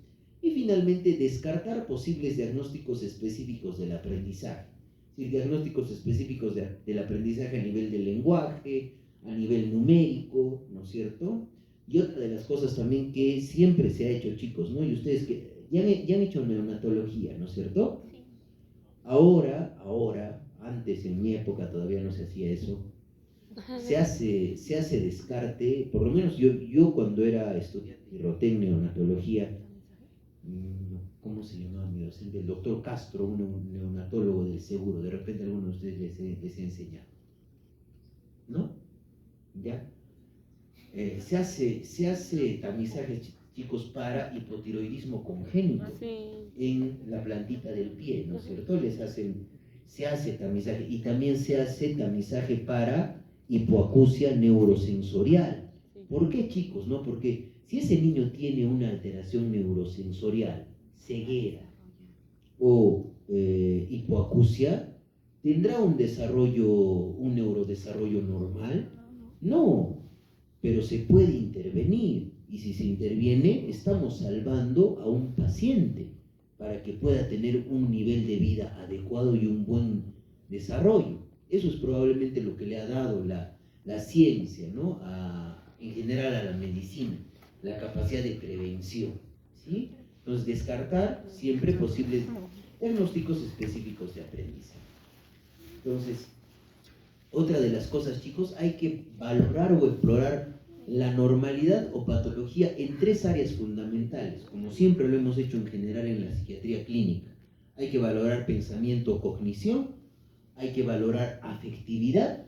Y finalmente, descartar posibles diagnósticos específicos del aprendizaje, es decir, diagnósticos específicos del aprendizaje a nivel del lenguaje, a nivel numérico, ¿no es cierto? Y otra de las cosas también que siempre se ha hecho, chicos, ¿no? Y ustedes que ya han hecho neonatología, ¿no es cierto? Ahora, antes en mi época todavía no se hacía eso, se hace descarte, por lo menos yo cuando era estudiante y roté en neonatología, ¿cómo se llamaba mi docente? El doctor Castro, un neonatólogo del seguro, de repente alguno de ustedes les he enseñado, ¿no? ¿Ya? Se hace tamizaje, chicos, para hipotiroidismo congénito en la plantita del pie, ¿no es cierto? Se hace tamizaje, y también se hace tamizaje para hipoacusia neurosensorial. ¿Por qué, chicos? ¿No? Porque si ese niño tiene una alteración neurosensorial, ceguera o hipoacusia, ¿tendrá un neurodesarrollo normal? No, pero se puede intervenir, y si se interviene, estamos salvando a un paciente para que pueda tener un nivel de vida adecuado y un buen desarrollo. Eso es probablemente lo que le ha dado la ciencia, ¿no? En general a la medicina, la capacidad de prevención, ¿sí? Entonces, descartar siempre posibles diagnósticos específicos de aprendizaje. Entonces, otra de las cosas, chicos, hay que valorar o explorar la normalidad o patología en 3 áreas fundamentales, como siempre lo hemos hecho en general en la psiquiatría clínica. Hay que valorar pensamiento o cognición, hay que valorar afectividad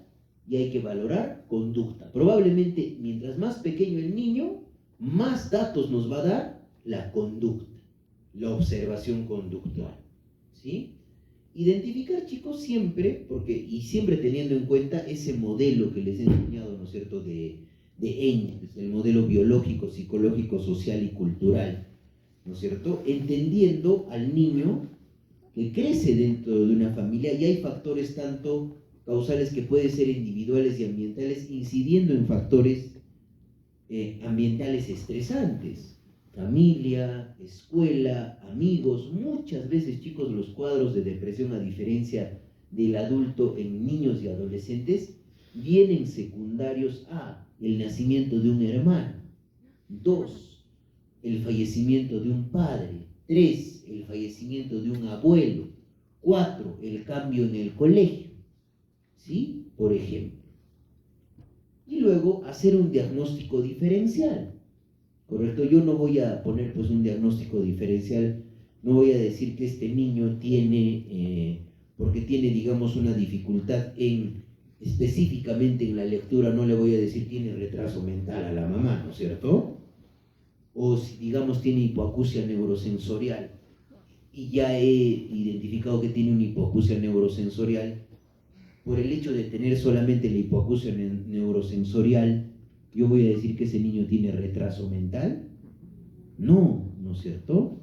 y hay que valorar conducta. Probablemente mientras más pequeño el niño, más datos nos va a dar la conducta, la observación conductual, ¿sí? Identificar, chicos, siempre, y siempre teniendo en cuenta ese modelo que les he enseñado, ¿no es cierto?, de Engels, el modelo biológico, psicológico, social y cultural, ¿no es cierto?, entendiendo al niño que crece dentro de una familia, y hay factores tanto causales que pueden ser individuales y ambientales, incidiendo en factores ambientales estresantes. Familia, escuela, amigos. Muchas veces, chicos, los cuadros de depresión, a diferencia del adulto en niños y adolescentes, vienen secundarios a el nacimiento de un hermano, 2, el fallecimiento de un padre, 3, el fallecimiento de un abuelo, 4, el cambio en el colegio, ¿sí? Por ejemplo. Y luego hacer un diagnóstico diferencial. ¿Correcto? Yo no voy a poner pues un diagnóstico diferencial, no voy a decir que este niño tiene, porque tiene, digamos, una dificultad específicamente en la lectura, no le voy a decir tiene retraso mental a la mamá, ¿no es cierto? O si, digamos, tiene hipoacusia neurosensorial, y ya he identificado que tiene una hipoacusia neurosensorial, por el hecho de tener solamente la hipoacusia neurosensorial, ¿yo voy a decir que ese niño tiene retraso mental? No, ¿no es cierto?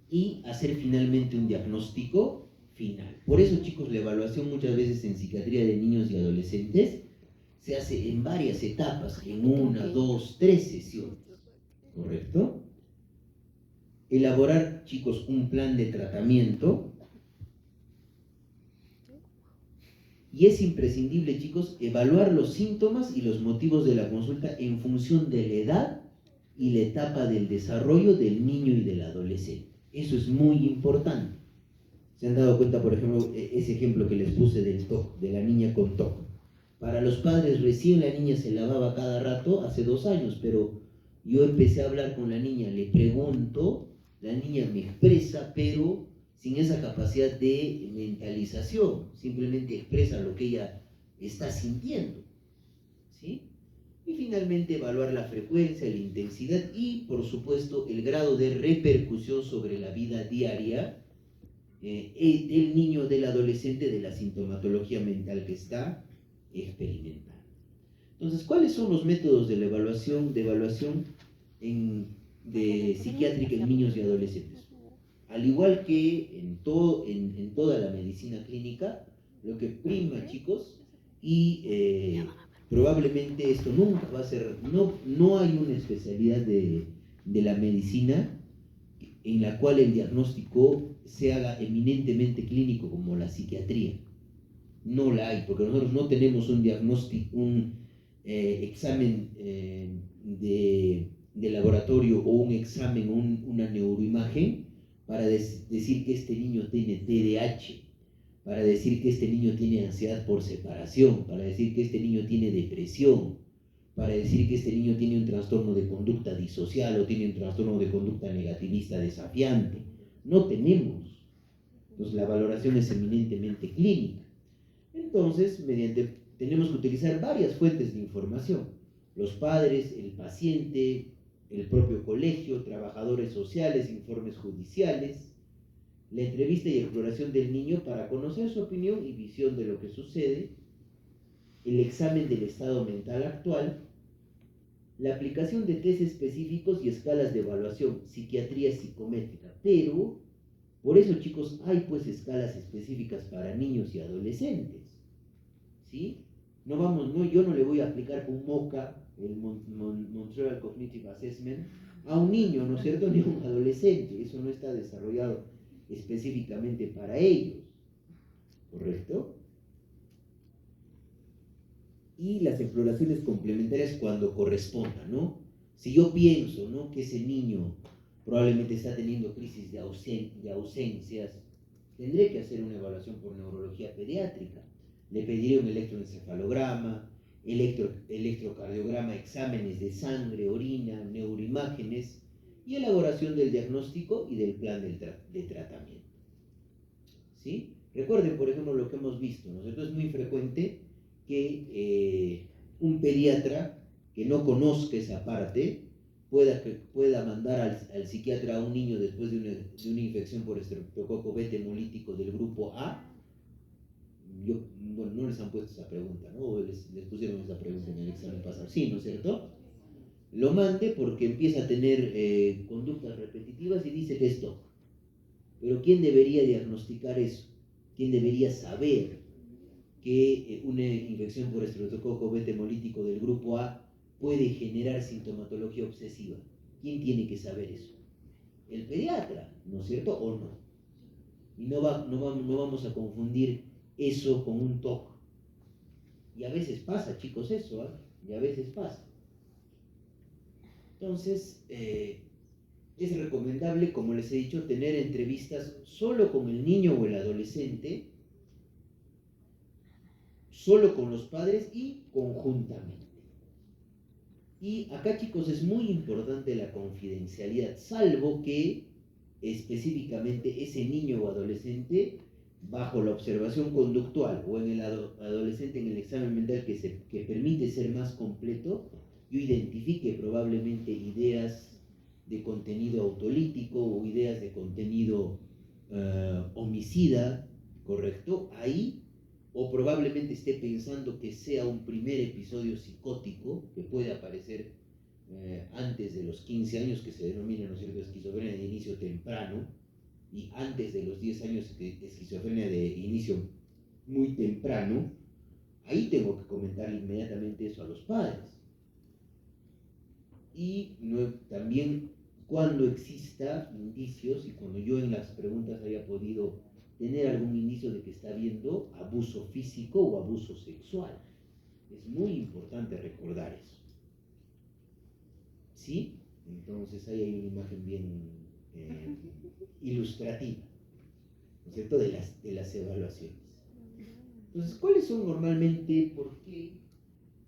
Y hacer finalmente un diagnóstico final. Por eso, chicos, la evaluación muchas veces en psiquiatría de niños y adolescentes se hace en varias etapas, en 1, 2, 3 sesiones, ¿correcto? Elaborar, chicos, un plan de tratamiento Y es imprescindible, chicos, evaluar los síntomas y los motivos de la consulta en función de la edad y la etapa del desarrollo del niño y del adolescente. Eso es muy importante. ¿Se han dado cuenta, por ejemplo, ese ejemplo que les puse del TOC, de la niña con TOC? Para los padres, recién la niña se lavaba cada rato hace 2 años, pero yo empecé a hablar con la niña, le pregunto, la niña me expresa, pero sin esa capacidad de mentalización, simplemente expresa lo que ella está sintiendo, ¿sí? Y finalmente evaluar la frecuencia, la intensidad y, por supuesto, el grado de repercusión sobre la vida diaria del niño, del adolescente, de la sintomatología mental que está experimentando. Entonces, ¿cuáles son los métodos de la evaluación, psiquiátrica en niños y adolescentes? Al igual que en toda la medicina clínica, lo que prima, chicos, y probablemente esto nunca va a ser, no hay una especialidad de la medicina en la cual el diagnóstico se haga eminentemente clínico como la psiquiatría. No la hay, porque nosotros no tenemos un diagnóstico, examen de laboratorio o un examen, una neuroimagen para decir que este niño tiene TDAH, para decir que este niño tiene ansiedad por separación, para decir que este niño tiene depresión, para decir que este niño tiene un trastorno de conducta disocial o tiene un trastorno de conducta negativista desafiante. No tenemos. Entonces la valoración es eminentemente clínica. Entonces, tenemos que utilizar varias fuentes de información. Los padres, el paciente, el propio colegio, trabajadores sociales, informes judiciales, la entrevista y exploración del niño para conocer su opinión y visión de lo que sucede, el examen del estado mental actual, la aplicación de test específicos y escalas de evaluación, psiquiatría psicométrica. Pero, por eso, chicos, hay pues escalas específicas para niños y adolescentes, ¿sí? Yo no le voy a aplicar un MOCA, el Montreal Cognitive Assessment, a un niño, ¿no es cierto?, ni a un adolescente. Eso no está desarrollado específicamente para ellos, ¿correcto? Y las exploraciones complementarias cuando corresponda, ¿no? Si yo pienso, ¿no?, que ese niño probablemente está teniendo crisis de ausencias, tendré que hacer una evaluación por neurología pediátrica. Le pediré un electroencefalograma, electrocardiograma, exámenes de sangre, orina, neuroimágenes y elaboración del diagnóstico y del plan de tratamiento, ¿sí? Recuerden, por ejemplo, lo que hemos visto, ¿no es cierto? Es muy frecuente que un pediatra que no conozca esa parte pueda mandar al psiquiatra a un niño después de una infección por estreptococo beta hemolítico del grupo A. Bueno, no les han puesto esa pregunta, ¿no? O les pusieron esa pregunta en el examen pasado. Sí, ¿no es cierto? Lo mande porque empieza a tener conductas repetitivas y dice que es TOC. Pero ¿quién debería diagnosticar eso? ¿Quién debería saber que una infección por estreptococo beta hemolítico del grupo A puede generar sintomatología obsesiva? ¿Quién tiene que saber eso? El pediatra, ¿no es cierto? ¿O no? Y no vamos a confundir eso con un TOC. Y a veces pasa, chicos, eso, ¿eh? Y a veces pasa. Entonces, es recomendable, como les he dicho, tener entrevistas solo con el niño o el adolescente, solo con los padres y conjuntamente. Y acá, chicos, es muy importante la confidencialidad, salvo que específicamente ese niño o adolescente, bajo la observación conductual o en el adolescente en el examen mental que permite ser más completo, yo identifique probablemente ideas de contenido autolítico o ideas de contenido homicida, ¿correcto? Ahí, o probablemente esté pensando que sea un primer episodio psicótico que puede aparecer antes de los 15 años, que se denomina, ¿no es cierto?, esquizofrenia de inicio temprano, y antes de los 10 años, esquizofrenia de inicio muy temprano. Ahí tengo que comentar inmediatamente eso a los padres. Y también cuando exista indicios y cuando yo en las preguntas haya podido tener algún indicio de que está habiendo abuso físico o abuso sexual. Es muy importante recordar eso. ¿Sí? Entonces ahí hay una imagen bien ilustrativa, ¿no es cierto?, de las evaluaciones. Entonces, ¿cuáles son normalmente, por qué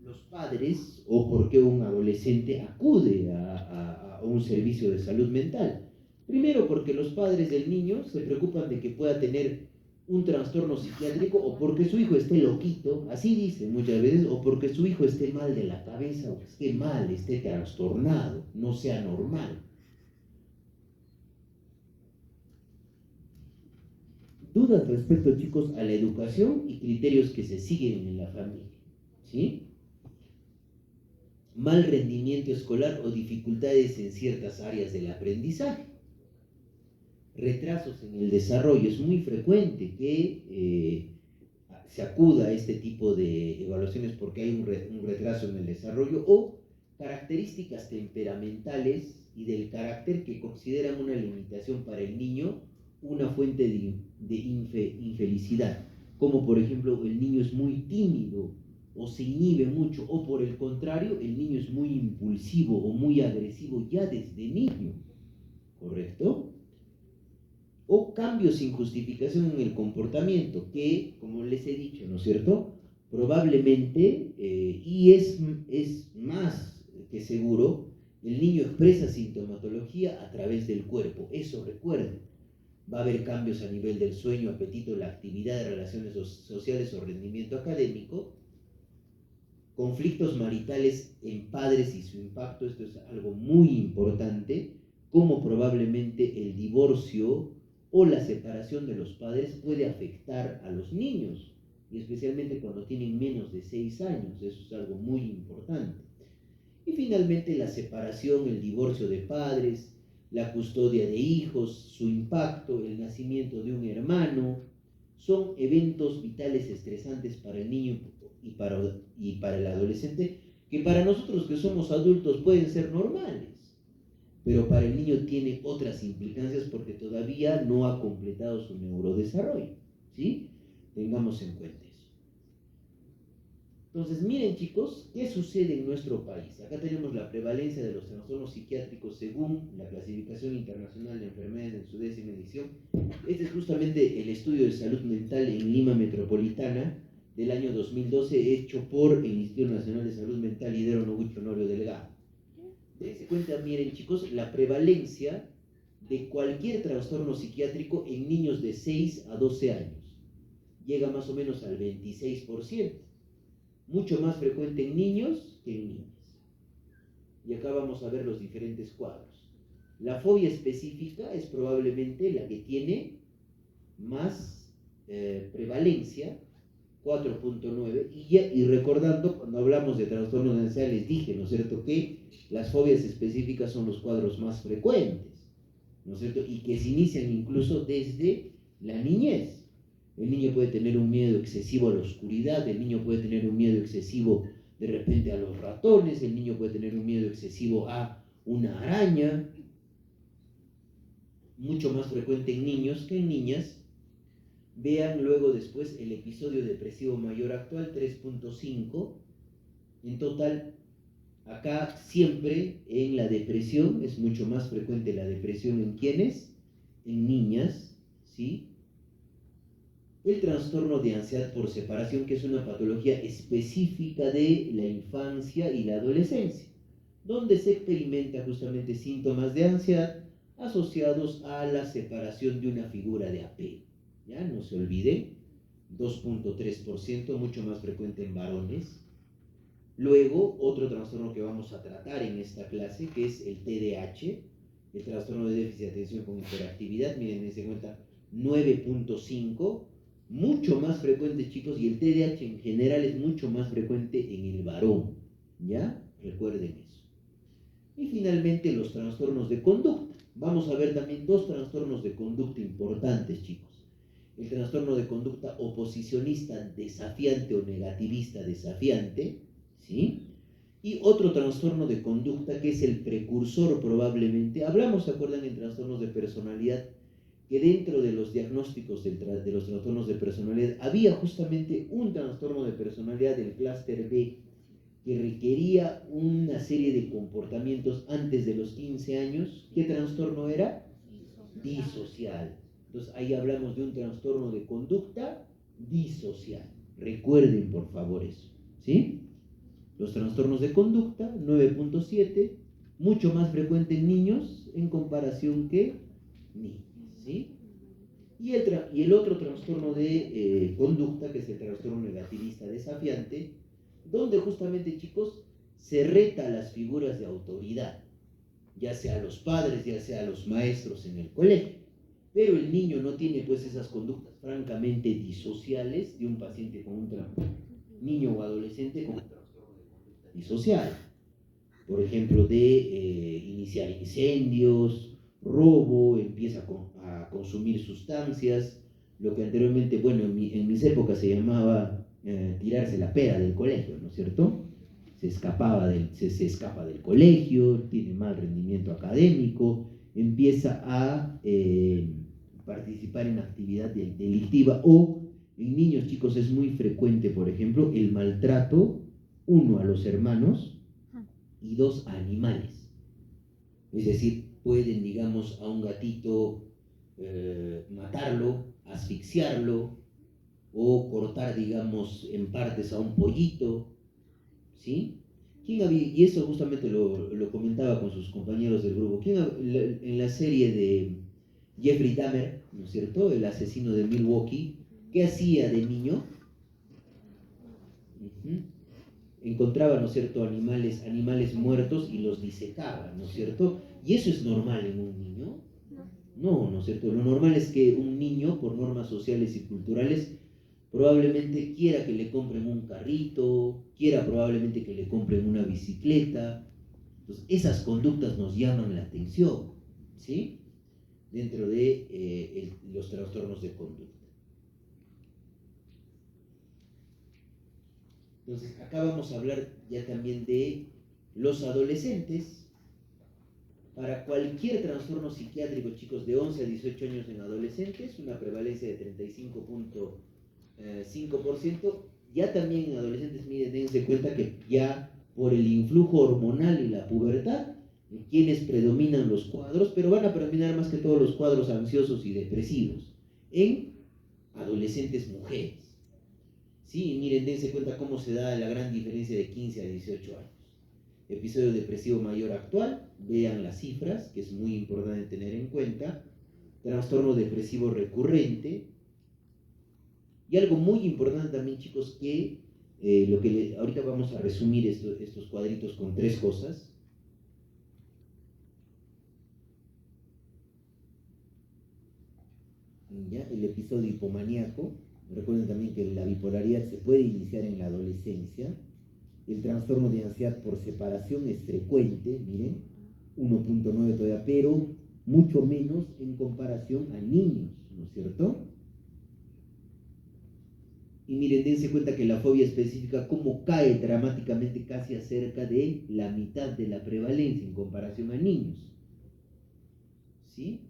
los padres o por qué un adolescente acude a un servicio de salud mental? Primero, porque los padres del niño se preocupan de que pueda tener un trastorno psiquiátrico, o porque su hijo esté loquito, así dicen muchas veces, o porque su hijo esté mal de la cabeza, o esté mal, esté trastornado, no sea normal. Dudas respecto, chicos, a la educación y criterios que se siguen en la familia, ¿sí? Mal rendimiento escolar o dificultades en ciertas áreas del aprendizaje. Retrasos en el desarrollo. Es muy frecuente que se acuda a este tipo de evaluaciones porque hay un retraso en el desarrollo, o características temperamentales y del carácter que consideran una limitación para el niño, una fuente de infelicidad, como por ejemplo el niño es muy tímido o se inhibe mucho, o por el contrario el niño es muy impulsivo o muy agresivo ya desde niño, ¿correcto? O cambios sin justificación en el comportamiento, que, como les he dicho, ¿no es cierto?, probablemente, y es más que seguro, el niño expresa sintomatología a través del cuerpo. Eso recuerden. Va a haber cambios a nivel del sueño, apetito, la actividad de relaciones sociales o rendimiento académico, conflictos maritales en padres y su impacto. Esto es algo muy importante, como probablemente el divorcio o la separación de los padres puede afectar a los niños, y especialmente cuando tienen menos de 6 años. Eso es algo muy importante. Y finalmente la separación, el divorcio de padres, la custodia de hijos, su impacto, el nacimiento de un hermano, son eventos vitales estresantes para el niño y para el adolescente, que para nosotros que somos adultos pueden ser normales, pero para el niño tiene otras implicancias porque todavía no ha completado su neurodesarrollo, ¿sí? Tengamos en cuenta eso. Entonces, miren, chicos, ¿qué sucede en nuestro país? Acá tenemos la prevalencia de los trastornos psiquiátricos según la Clasificación Internacional de Enfermedades en su 10ª edición. Este es justamente el estudio de salud mental en Lima Metropolitana del año 2012, hecho por el Instituto Nacional de Salud Mental Lidero Noguchi Honorio Delgado. Dense cuenta, miren, chicos, la prevalencia de cualquier trastorno psiquiátrico en niños de 6 a 12 años. Llega más o menos al 26%. Mucho más frecuente en niños que en niñas. Y acá vamos a ver los diferentes cuadros. La fobia específica es probablemente la que tiene más prevalencia, 4.9, y recordando, cuando hablamos de trastornos de ansiedad, les dije, ¿no es cierto?, que las fobias específicas son los cuadros más frecuentes, ¿no es cierto?, y que se inician incluso desde la niñez. El niño puede tener un miedo excesivo a la oscuridad, el niño puede tener un miedo excesivo de repente a los ratones, el niño puede tener un miedo excesivo a una araña, mucho más frecuente en niños que en niñas. Vean luego después el episodio depresivo mayor actual, 3.5. En total, acá siempre en la depresión es mucho más frecuente la depresión en quienes, en niñas, ¿sí? El trastorno de ansiedad por separación, que es una patología específica de la infancia y la adolescencia, donde se experimenta justamente síntomas de ansiedad asociados a la separación de una figura de apego. Ya, no se olviden, 2.3%, mucho más frecuente en varones. Luego, otro trastorno que vamos a tratar en esta clase, que es el TDAH, el trastorno de déficit de atención con hiperactividad. Miren, dense cuenta, 9.5%, mucho más frecuente, chicos, y el TDAH en general es mucho más frecuente en el varón, ¿ya? Recuerden eso. Y finalmente, los trastornos de conducta. Vamos a ver también dos trastornos de conducta importantes, chicos. El trastorno de conducta oposicionista desafiante o negativista desafiante, ¿sí? Y otro trastorno de conducta que es el precursor probablemente. Hablamos, ¿se acuerdan?, en trastornos de personalidad, que dentro de los diagnósticos de los trastornos de personalidad había justamente un trastorno de personalidad del clúster B que requería una serie de comportamientos antes de los 15 años. ¿Qué trastorno era? Disocial. Entonces ahí hablamos de un trastorno de conducta disocial. Recuerden por favor eso, ¿sí? Los trastornos de conducta, 9.7, mucho más frecuente en niños en comparación que niñas, ¿sí? Y el otro trastorno de conducta, que es el trastorno negativista desafiante, donde justamente, chicos, se reta a las figuras de autoridad, ya sea a los padres, ya sea a los maestros en el colegio. Pero el niño no tiene pues esas conductas francamente disociales de un paciente con un niño o adolescente con un trastorno de conducta disocial. Por ejemplo, de iniciar incendios, robo, empieza a consumir sustancias, lo que anteriormente, bueno, en mis épocas se llamaba tirarse la pera del colegio, ¿no es cierto? Se escapa del colegio, tiene mal rendimiento académico, empieza a participar en actividad delictiva, o en niños, chicos, es muy frecuente, por ejemplo, el maltrato, 1, a los hermanos y 2, a animales. Es decir, pueden, digamos, a un gatito matarlo, asfixiarlo, o cortar, digamos, en partes a un pollito, ¿sí? Y eso justamente lo comentaba con sus compañeros del grupo. En la serie de Jeffrey Dahmer, ¿no es cierto?, el asesino de Milwaukee, ¿qué hacía de niño? Encontraba, ¿no es cierto?, animales muertos y los disecaba, ¿no es cierto? ¿Y eso es normal en un niño? No, ¿no es cierto? Lo normal es que un niño, por normas sociales y culturales, probablemente quiera que le compren un carrito, quiera probablemente que le compren una bicicleta. Entonces, esas conductas nos llaman la atención, ¿sí? Dentro de los trastornos de conducta. Entonces, acá vamos a hablar ya también de los adolescentes. Para cualquier trastorno psiquiátrico, chicos, de 11 a 18 años en adolescentes, una prevalencia de 35.5%. Ya también en adolescentes, miren, dense cuenta que ya por el influjo hormonal y la pubertad, quienes predominan los cuadros, pero van a predominar más que todos los cuadros ansiosos y depresivos en adolescentes mujeres. Sí, miren, dense cuenta cómo se da la gran diferencia de 15 a 18 años. Episodio depresivo mayor actual, vean las cifras, que es muy importante tener en cuenta. Trastorno depresivo recurrente. Y algo muy importante también, chicos, que ahorita vamos a resumir estos cuadritos con 3 cosas. ¿Ya? El episodio hipomaníaco. Recuerden también que la bipolaridad se puede iniciar en la adolescencia. El trastorno de ansiedad por separación es frecuente, miren, 1.9 todavía, pero mucho menos en comparación a niños, ¿no es cierto? Y miren, dense cuenta que la fobia específica como cae dramáticamente casi a cerca de la mitad de la prevalencia en comparación a niños. ¿Sí?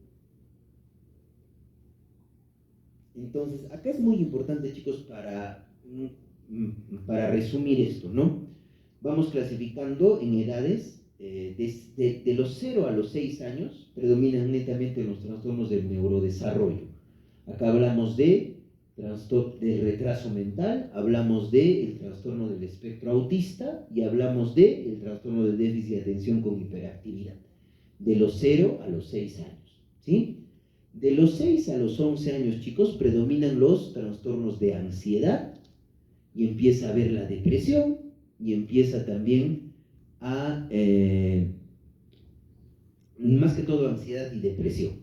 Entonces, acá es muy importante, chicos, para resumir esto, ¿no? Vamos clasificando en edades, de los 0 a los 6 años, predominan netamente los trastornos del neurodesarrollo. Acá hablamos del retraso mental, hablamos del trastorno del espectro autista y hablamos del trastorno del déficit de atención con hiperactividad, de los 0 a los 6 años, ¿sí? De los 6 a los 11 años, chicos, predominan los trastornos de ansiedad y empieza a haber la depresión y empieza también a, más que todo, ansiedad y depresión.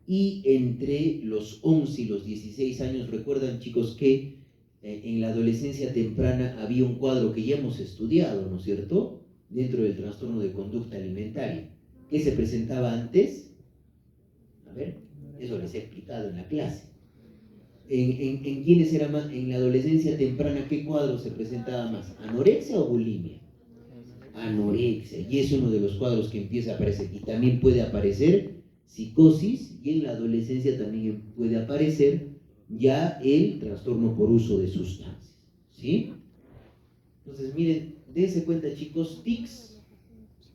Y entre los 11 y los 16 años, recuerdan, chicos, que en la adolescencia temprana había un cuadro que ya hemos estudiado, ¿no es cierto?, dentro del trastorno de conducta alimentaria. ¿Qué se presentaba antes? A ver, eso les he explicado en la clase. ¿En quiénes era más? En la adolescencia temprana, ¿qué cuadro se presentaba más? ¿Anorexia o bulimia? Anorexia. Y es uno de los cuadros que empieza a aparecer. Y también puede aparecer psicosis, y en la adolescencia también puede aparecer ya el trastorno por uso de sustancias, ¿sí? Entonces, miren, dense cuenta, chicos, tics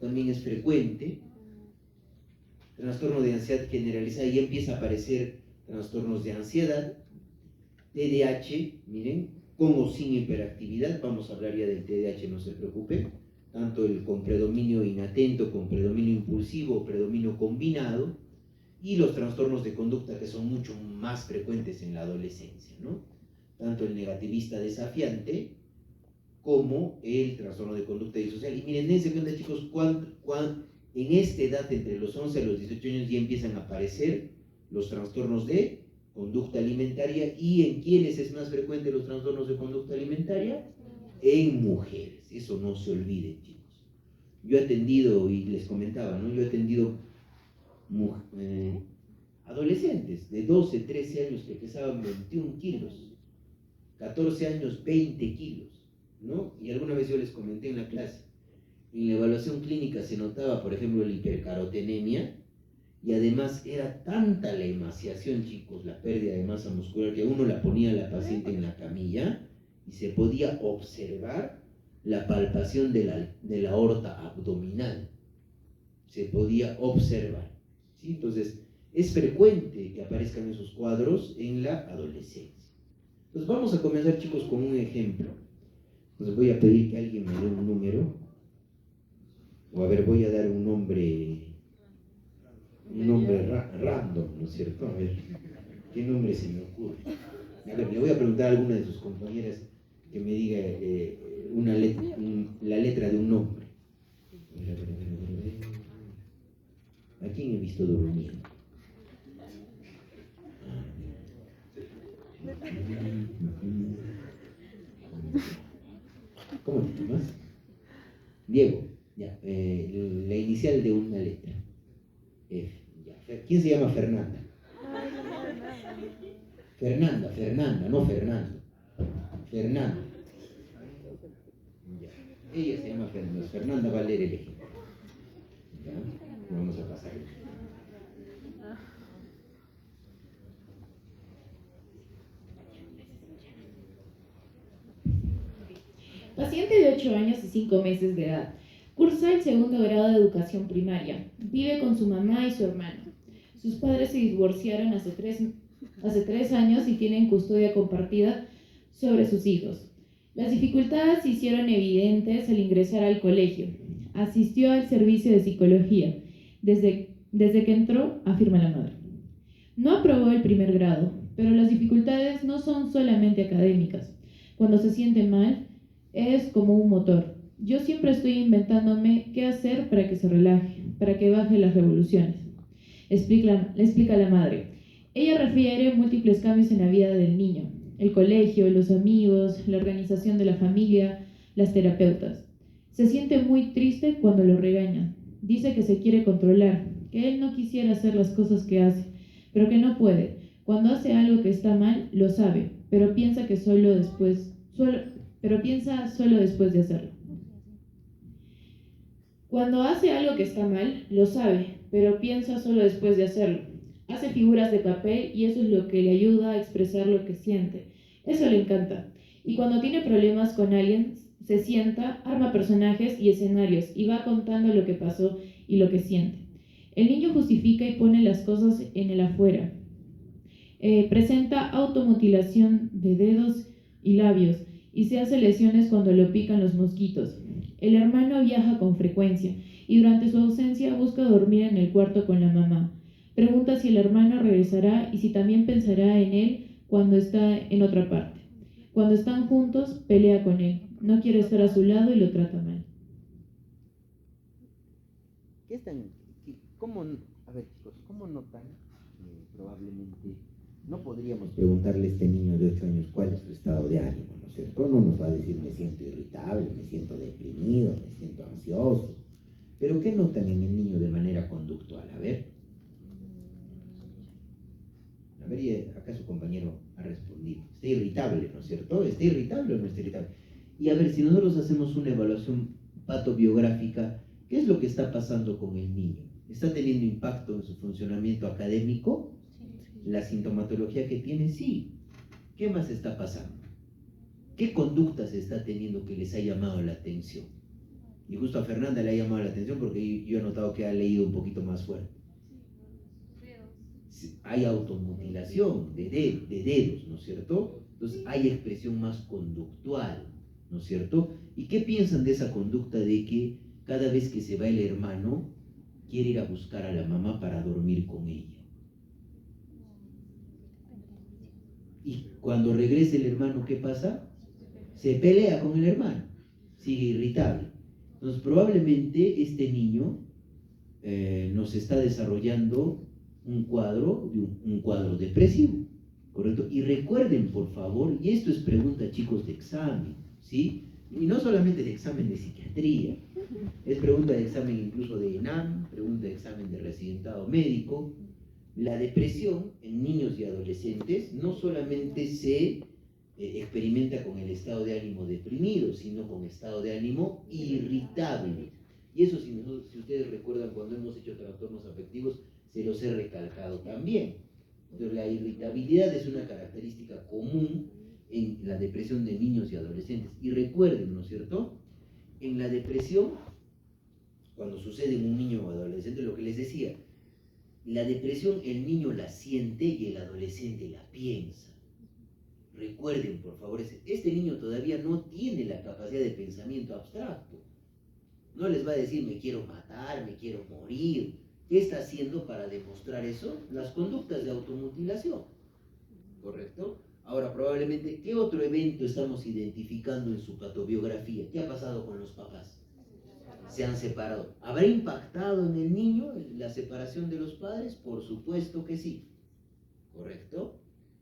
también es frecuente, trastorno de ansiedad generalizada, y empieza a aparecer trastornos de ansiedad, TDAH, miren, con o sin hiperactividad, vamos a hablar ya del TDAH, no se preocupen, tanto el con predominio inatento, con predominio impulsivo, predominio combinado, y los trastornos de conducta que son mucho más frecuentes en la adolescencia, ¿no? Tanto el negativista desafiante como el trastorno de conducta disocial. Y miren, dense cuenta, chicos, en esta edad, entre los 11 a los 18 años, ya empiezan a aparecer los trastornos de conducta alimentaria. ¿Y en quiénes es más frecuente los trastornos de conducta alimentaria? En mujeres. Eso no se olviden, chicos. Yo he atendido, y les comentaba, ¿no? Yo he atendido adolescentes de 12, 13 años que pesaban 21 kilos, 14 años 20 kilos, ¿no? Y alguna vez yo les comenté en la clase, en la evaluación clínica se notaba, por ejemplo, la hipercarotenemia, y además era tanta la emaciación, chicos, la pérdida de masa muscular, que a uno la ponía a la paciente en la camilla y se podía observar la palpación de la aorta abdominal, se podía observar, ¿sí? Entonces, es frecuente que aparezcan esos cuadros en la adolescencia. Entonces, vamos a comenzar, chicos, con un ejemplo. Entonces, voy a pedir que alguien me dé un número, o a ver, voy a dar un nombre random, ¿no es cierto? A ver, ¿qué nombre se me ocurre? A ver, le voy a preguntar a alguna de sus compañeras que me diga la letra de un nombre. ¿A quién he visto durmiendo? ¿Cómo te llamas? Diego, ya, la inicial de una letra. F, ya. ¿Quién se llama Fernanda? Fernanda, no Fernando. Fernanda. Ya. Ella se llama Fernanda. Fernanda va a leer el ejemplo. Ya, vamos a pasar. Paciente de 8 años y 5 meses de edad. Cursa el segundo grado de educación primaria. Vive con su mamá y su hermano. Sus padres se divorciaron hace 3 años y tienen custodia compartida sobre sus hijos. Las dificultades se hicieron evidentes al ingresar al colegio. Asistió al servicio de psicología. Desde que entró, afirma la madre. No aprobó el primer grado, pero las dificultades no son solamente académicas. Cuando se siente mal, es como un motor. Yo siempre estoy inventándome qué hacer para que se relaje, para que baje las revoluciones. Explica la madre. Ella refiere múltiples cambios en la vida del niño: el colegio, los amigos, la organización de la familia, las terapeutas. Se siente muy triste cuando lo regañan. Dice que se quiere controlar, que él no quisiera hacer las cosas que hace, pero que no puede. Cuando hace algo que está mal, lo sabe, pero piensa solo después de hacerlo. Cuando hace algo que está mal, lo sabe, pero piensa solo después de hacerlo. Hace figuras de papel y eso es lo que le ayuda a expresar lo que siente. Eso le encanta. Y cuando tiene problemas con alguien, se sienta, arma personajes y escenarios y va contando lo que pasó y lo que siente. El niño justifica y pone las cosas en el afuera. Presenta automutilación de dedos y labios y se hace lesiones cuando lo pican los mosquitos. El hermano viaja con frecuencia y durante su ausencia busca dormir en el cuarto con la mamá. Pregunta si el hermano regresará y si también pensará en él cuando está en otra parte. Cuando están juntos, pelea con él. No quiere estar a su lado y lo trata mal. A ver, chicos, ¿cómo notan? Probablemente no podríamos preguntarle a este niño de 8 años cuál es su estado de ánimo, ¿no es cierto? No nos va a decir me siento irritable, me siento deprimido, me siento ansioso. Pero ¿qué notan en el niño de manera conductual? A ver, y acá su compañero ha respondido. Está irritable, ¿no es cierto? ¿Está irritable o no está irritable? Y a ver, si nosotros hacemos una evaluación patobiográfica, ¿qué es lo que está pasando con el niño? ¿Está teniendo impacto en su funcionamiento académico? La sintomatología que tiene, sí. ¿Qué más está pasando? ¿Qué conductas está teniendo que les ha llamado la atención? Y justo a Fernanda le ha llamado la atención porque yo he notado que ha leído un poquito más fuerte. Hay automutilación de dedos, ¿no es cierto? Entonces hay expresión más conductual, ¿no es cierto? ¿Y qué piensan de esa conducta de que cada vez que se va el hermano, quiere ir a buscar a la mamá para dormir con ella? Y cuando regrese el hermano, ¿qué pasa? Se pelea con el hermano, sigue irritable. Entonces probablemente este niño nos está desarrollando un cuadro depresivo, ¿correcto? Y recuerden, por favor, y esto es pregunta, chicos, de examen, ¿sí? Y no solamente de examen de psiquiatría, es pregunta de examen incluso de ENAM, pregunta de examen de residentado médico. La depresión en niños y adolescentes no solamente se experimenta con el estado de ánimo deprimido, sino con estado de ánimo irritable. Y eso, si ustedes recuerdan, cuando hemos hecho trastornos afectivos, se los he recalcado también. Entonces, la irritabilidad es una característica común en la depresión de niños y adolescentes. Y recuerden, ¿no es cierto? En la depresión, cuando sucede en un niño o adolescente, lo que les decía, la depresión el niño la siente y el adolescente la piensa. Recuerden, por favor, este niño todavía no tiene la capacidad de pensamiento abstracto. No les va a decir, me quiero matar, me quiero morir. ¿Qué está haciendo para demostrar eso? Las conductas de automutilación. ¿Correcto? Ahora, probablemente, ¿qué otro evento estamos identificando en su patobiografía? ¿Qué ha pasado con los papás? Se han separado. ¿Habrá impactado en el niño la separación de los padres? Por supuesto que sí. ¿Correcto?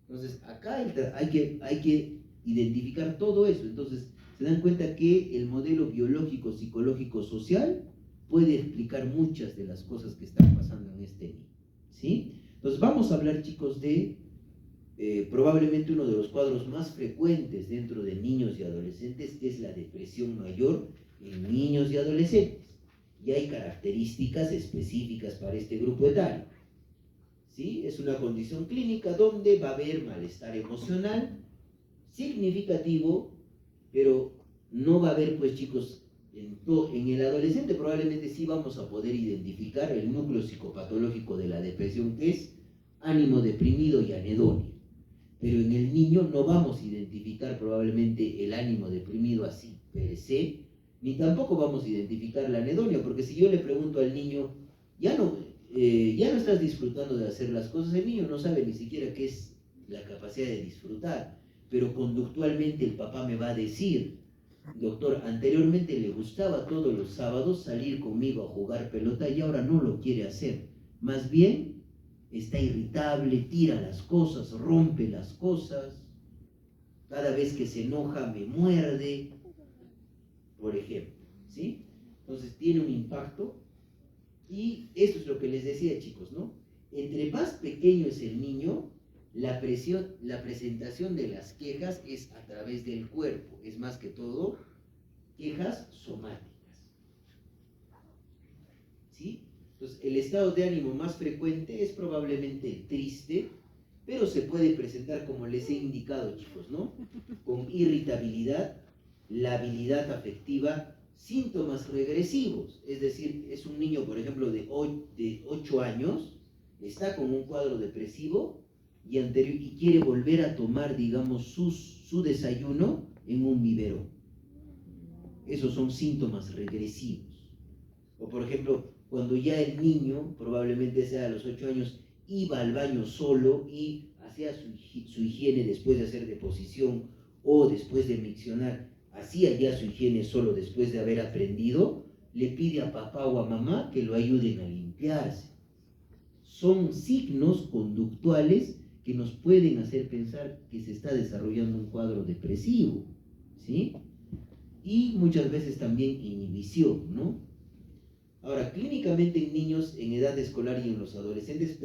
Entonces, acá hay que identificar todo eso. Entonces, se dan cuenta que el modelo biológico, psicológico, social puede explicar muchas de las cosas que están pasando en este niño. ¿Sí? Entonces, vamos a hablar, chicos, de probablemente uno de los cuadros más frecuentes dentro de niños y adolescentes es la depresión mayor en niños y adolescentes. Y hay características específicas para este grupo etario. ¿Sí? Es una condición clínica donde va a haber malestar emocional significativo, pero no va a haber, pues chicos, en el adolescente probablemente sí vamos a poder identificar el núcleo psicopatológico de la depresión, que es ánimo deprimido y anedonia. Pero en el niño no vamos a identificar probablemente el ánimo deprimido así per se, ni tampoco vamos a identificar la anedonia, porque si yo le pregunto al niño, ya no estás disfrutando de hacer las cosas, el niño no sabe ni siquiera qué es la capacidad de disfrutar, pero conductualmente el papá me va a decir, doctor, anteriormente le gustaba todos los sábados salir conmigo a jugar pelota y ahora no lo quiere hacer, más bien está irritable, tira las cosas, rompe las cosas, cada vez que se enoja me muerde, por ejemplo, ¿sí? Entonces tiene un impacto. Y esto es lo que les decía, chicos, ¿no? Entre más pequeño es el niño, la presentación de las quejas es a través del cuerpo, es más que todo quejas somáticas. ¿Sí? Entonces, el estado de ánimo más frecuente es probablemente el triste, pero se puede presentar, como les he indicado, chicos, ¿no? Con irritabilidad, labilidad afectiva, síntomas regresivos, es decir, es un niño, por ejemplo, de 8 años, está con un cuadro depresivo y quiere volver a tomar, digamos, su desayuno en un biberón. Esos son síntomas regresivos. O, por ejemplo, cuando ya el niño, probablemente sea a los 8 años, iba al baño solo y hacía su higiene después de hacer deposición o después de miccionar, hacía ya su higiene solo después de haber aprendido, le pide a papá o a mamá que lo ayuden a limpiarse. Son signos conductuales que nos pueden hacer pensar que se está desarrollando un cuadro depresivo, ¿sí? Y muchas veces también inhibición, ¿no? Ahora, clínicamente en niños en edad escolar y en los adolescentes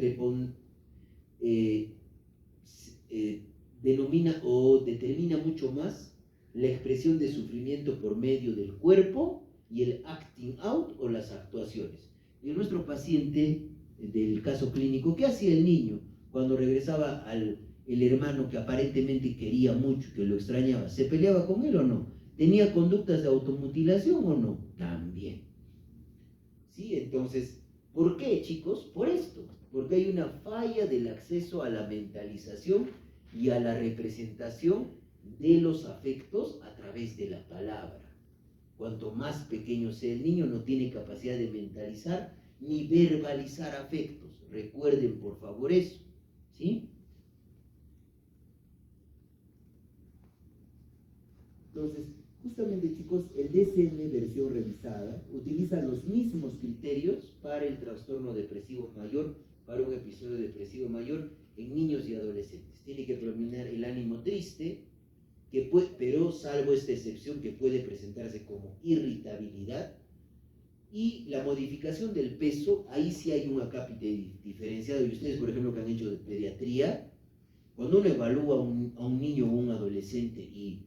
denomina o determina mucho más la expresión de sufrimiento por medio del cuerpo y el acting out o las actuaciones. En nuestro paciente del caso clínico, ¿qué hacía el niño cuando regresaba el hermano que aparentemente quería mucho, que lo extrañaba? ¿Se peleaba con él o no? ¿Tenía conductas de automutilación o no? También. ¿Sí? Entonces, ¿por qué, chicos? Por esto. Porque hay una falla del acceso a la mentalización y a la representación de los afectos a través de la palabra. Cuanto más pequeño sea el niño, no tiene capacidad de mentalizar ni verbalizar afectos. Recuerden, por favor, eso. ¿Sí? Entonces, justamente, chicos, el DSM versión revisada utiliza los mismos criterios Para el trastorno depresivo mayor, para un episodio depresivo mayor en niños y adolescentes. Tiene que predominar el ánimo triste, pero salvo esta excepción que puede presentarse como irritabilidad, y la modificación del peso. Ahí sí hay un acápite diferenciado. Y ustedes, por ejemplo, que han hecho de pediatría, cuando uno evalúa a un niño o un adolescente y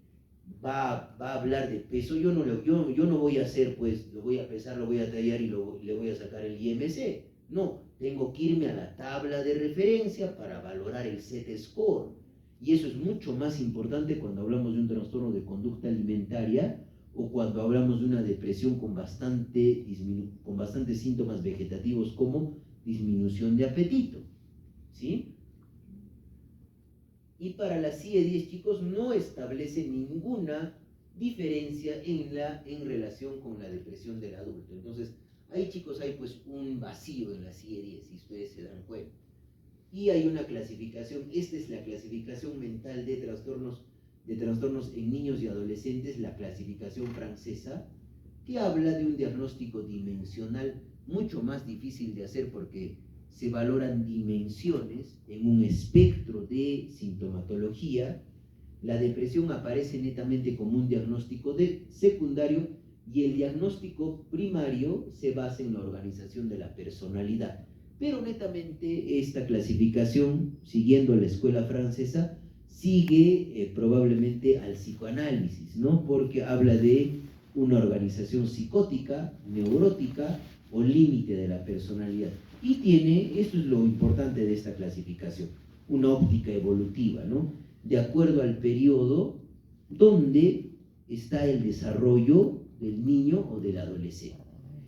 va a hablar de peso, yo no voy a hacer, pues, lo voy a pesar, lo voy a tallar y le voy a sacar el IMC. No, tengo que irme a la tabla de referencia para valorar el Z-score. Y eso es mucho más importante cuando hablamos de un trastorno de conducta alimentaria o cuando hablamos de una depresión con bastantes síntomas vegetativos como disminución de apetito. ¿Sí? Y para la CIE-10, chicos, no establece ninguna diferencia en relación con la depresión del adulto. Entonces, ahí, chicos, hay pues un vacío en la CIE-10, si ustedes se dan cuenta. Y hay una clasificación. Esta es la clasificación mental de trastornos en niños y adolescentes, la clasificación francesa, que habla de un diagnóstico dimensional mucho más difícil de hacer porque se valoran dimensiones en un espectro de sintomatología. La depresión aparece netamente como un diagnóstico secundario y el diagnóstico primario se basa en la organización de la personalidad. Pero netamente esta clasificación, siguiendo la escuela francesa, sigue probablemente al psicoanálisis, ¿no? Porque habla de una organización psicótica, neurótica o límite de la personalidad. Y esto es lo importante de esta clasificación, una óptica evolutiva, ¿no? De acuerdo al periodo donde está el desarrollo del niño o del adolescente.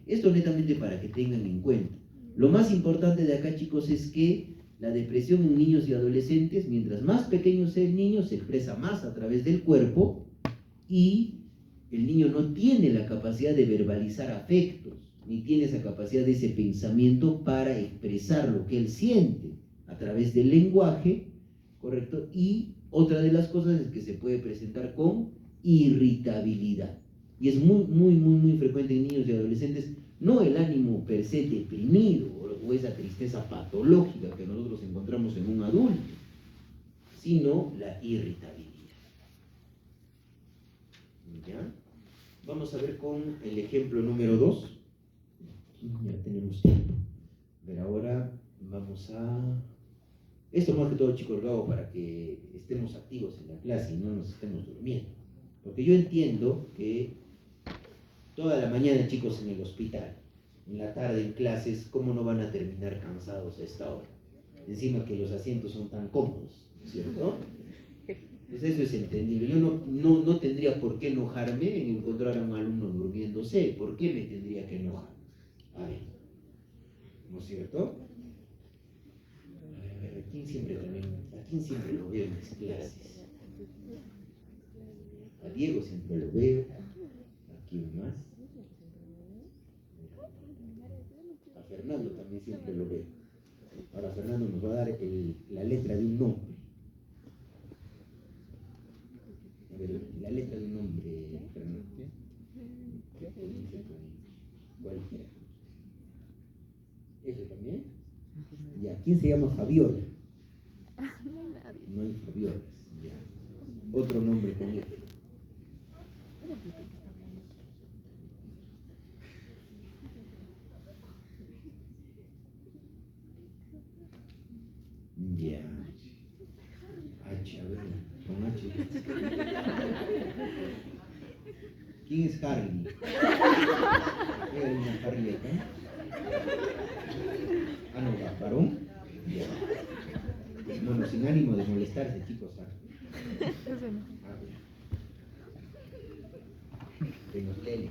Esto netamente para que tengan en cuenta. Lo más importante de acá, chicos, es que la depresión en niños y adolescentes, mientras más pequeño sea el niño, se expresa más a través del cuerpo y el niño no tiene la capacidad de verbalizar afectos, ni tiene esa capacidad de ese pensamiento para expresar lo que él siente a través del lenguaje, ¿correcto? Y otra de las cosas es que se puede presentar con irritabilidad. Y es muy, muy, muy, muy frecuente en niños y adolescentes, no el ánimo per se deprimido o esa tristeza patológica que nosotros encontramos en un adulto, sino la irritabilidad. ¿Ya? Vamos a ver con el ejemplo número 2. Ya tenemos tiempo. Pero ahora vamos a... Esto más que todo, chicos, lo hago para que estemos activos en la clase y no nos estemos durmiendo. Porque yo entiendo que toda la mañana, chicos, en el hospital, en la tarde en clases, ¿cómo no van a terminar cansados a esta hora? Encima que los asientos son tan cómodos, ¿cierto? Pues eso es entendible. Yo no tendría por qué enojarme en encontrar a un alumno durmiéndose. ¿Por qué me tendría que enojar? A ver, ¿no es cierto? A ver, ¿a quién siempre lo veo en mis clases? A Diego siempre lo veo. ¿A quién más? A Fernando también siempre lo veo. Ahora Fernando nos va a dar la letra de un nombre. A ver, la letra de un nombre, Fernando. ¿Cuál será? ¿Ese también? Ya, ¿quién se llama Fabiola? No hay Fabiolas, ya. Otro nombre con él. Ya. H, a ver, con H. ¿Quién es Harley? ¿Hay alguna Harley acá? Bueno, sin ánimo de molestarse, chicos. Ese no. Que nos lee.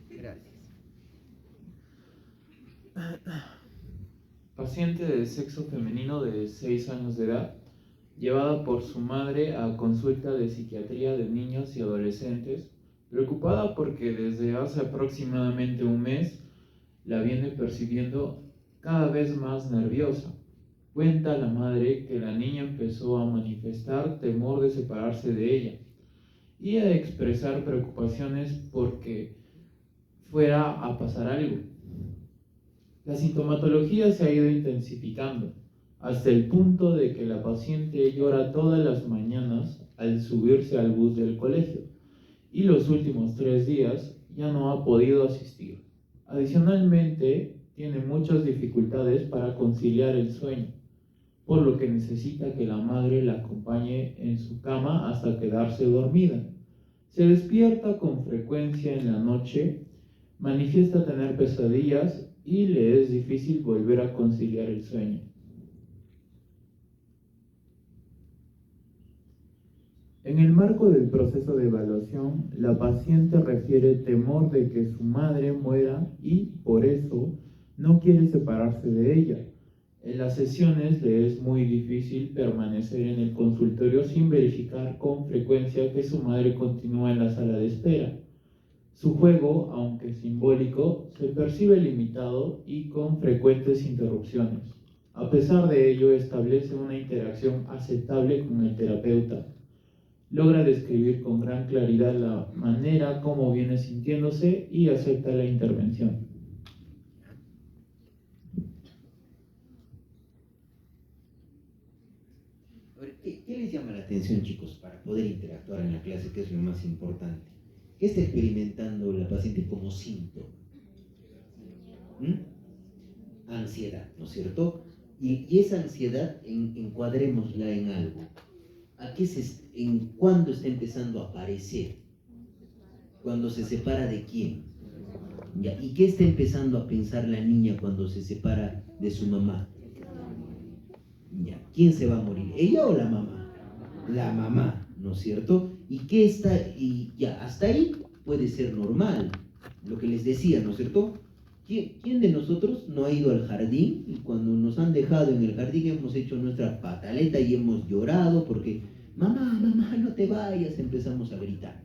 Gracias. Paciente de sexo femenino de 6 años de edad, llevada por su madre a consulta de psiquiatría de niños y adolescentes, preocupada porque desde hace aproximadamente un mes la viene percibiendo cada vez más nerviosa. Cuenta la madre que la niña empezó a manifestar temor de separarse de ella y a expresar preocupaciones porque fuera a pasar algo. La sintomatología se ha ido intensificando hasta el punto de que la paciente llora todas las mañanas al subirse al bus del colegio y los últimos 3 días ya no ha podido asistir. Adicionalmente, tiene muchas dificultades para conciliar el sueño, por lo que necesita que la madre la acompañe en su cama hasta quedarse dormida. Se despierta con frecuencia en la noche, manifiesta tener pesadillas y le es difícil volver a conciliar el sueño. En el marco del proceso de evaluación, la paciente refiere temor de que su madre muera y, por eso, no quiere separarse de ella. En las sesiones le es muy difícil permanecer en el consultorio sin verificar con frecuencia que su madre continúa en la sala de espera. Su juego, aunque simbólico, se percibe limitado y con frecuentes interrupciones. A pesar de ello, establece una interacción aceptable con el terapeuta. Logra describir con gran claridad la manera como viene sintiéndose y acepta la intervención. A ver, ¿qué les llama la atención, chicos, para poder interactuar en la clase, que es lo más importante? ¿Qué está experimentando la paciente como síntoma? Ansiedad, ¿no es cierto? Y esa ansiedad, encuadrémosla en algo. ¿Cuándo está empezando a aparecer? ¿Cuando se separa de quién? ¿Ya? ¿Y qué está empezando a pensar la niña cuando se separa de su mamá? ¿Ya? ¿Quién se va a morir? ¿Ella o la mamá? La mamá, ¿no es cierto? Y ya, hasta ahí puede ser normal, lo que les decía, ¿no es cierto? ¿Quién de nosotros no ha ido al jardín y cuando nos han dejado en el jardín hemos hecho nuestra pataleta y hemos llorado porque mamá, no te vayas, empezamos a gritar?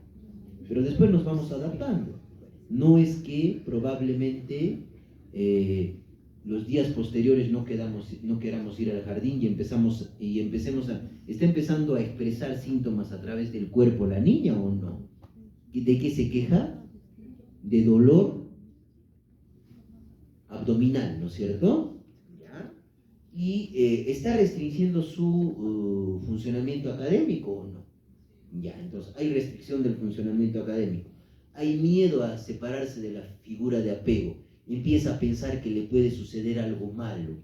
Pero después nos vamos adaptando. No es que probablemente los días posteriores no queramos ir al jardín y está empezando a expresar síntomas a través del cuerpo la niña o no. ¿De qué se queja? De dolor abdominal, ¿no es cierto? ¿Ya? Y está restringiendo su funcionamiento académico o no. Ya, entonces hay restricción del funcionamiento académico. Hay miedo a separarse de la figura de apego. Empieza a pensar que le puede suceder algo malo,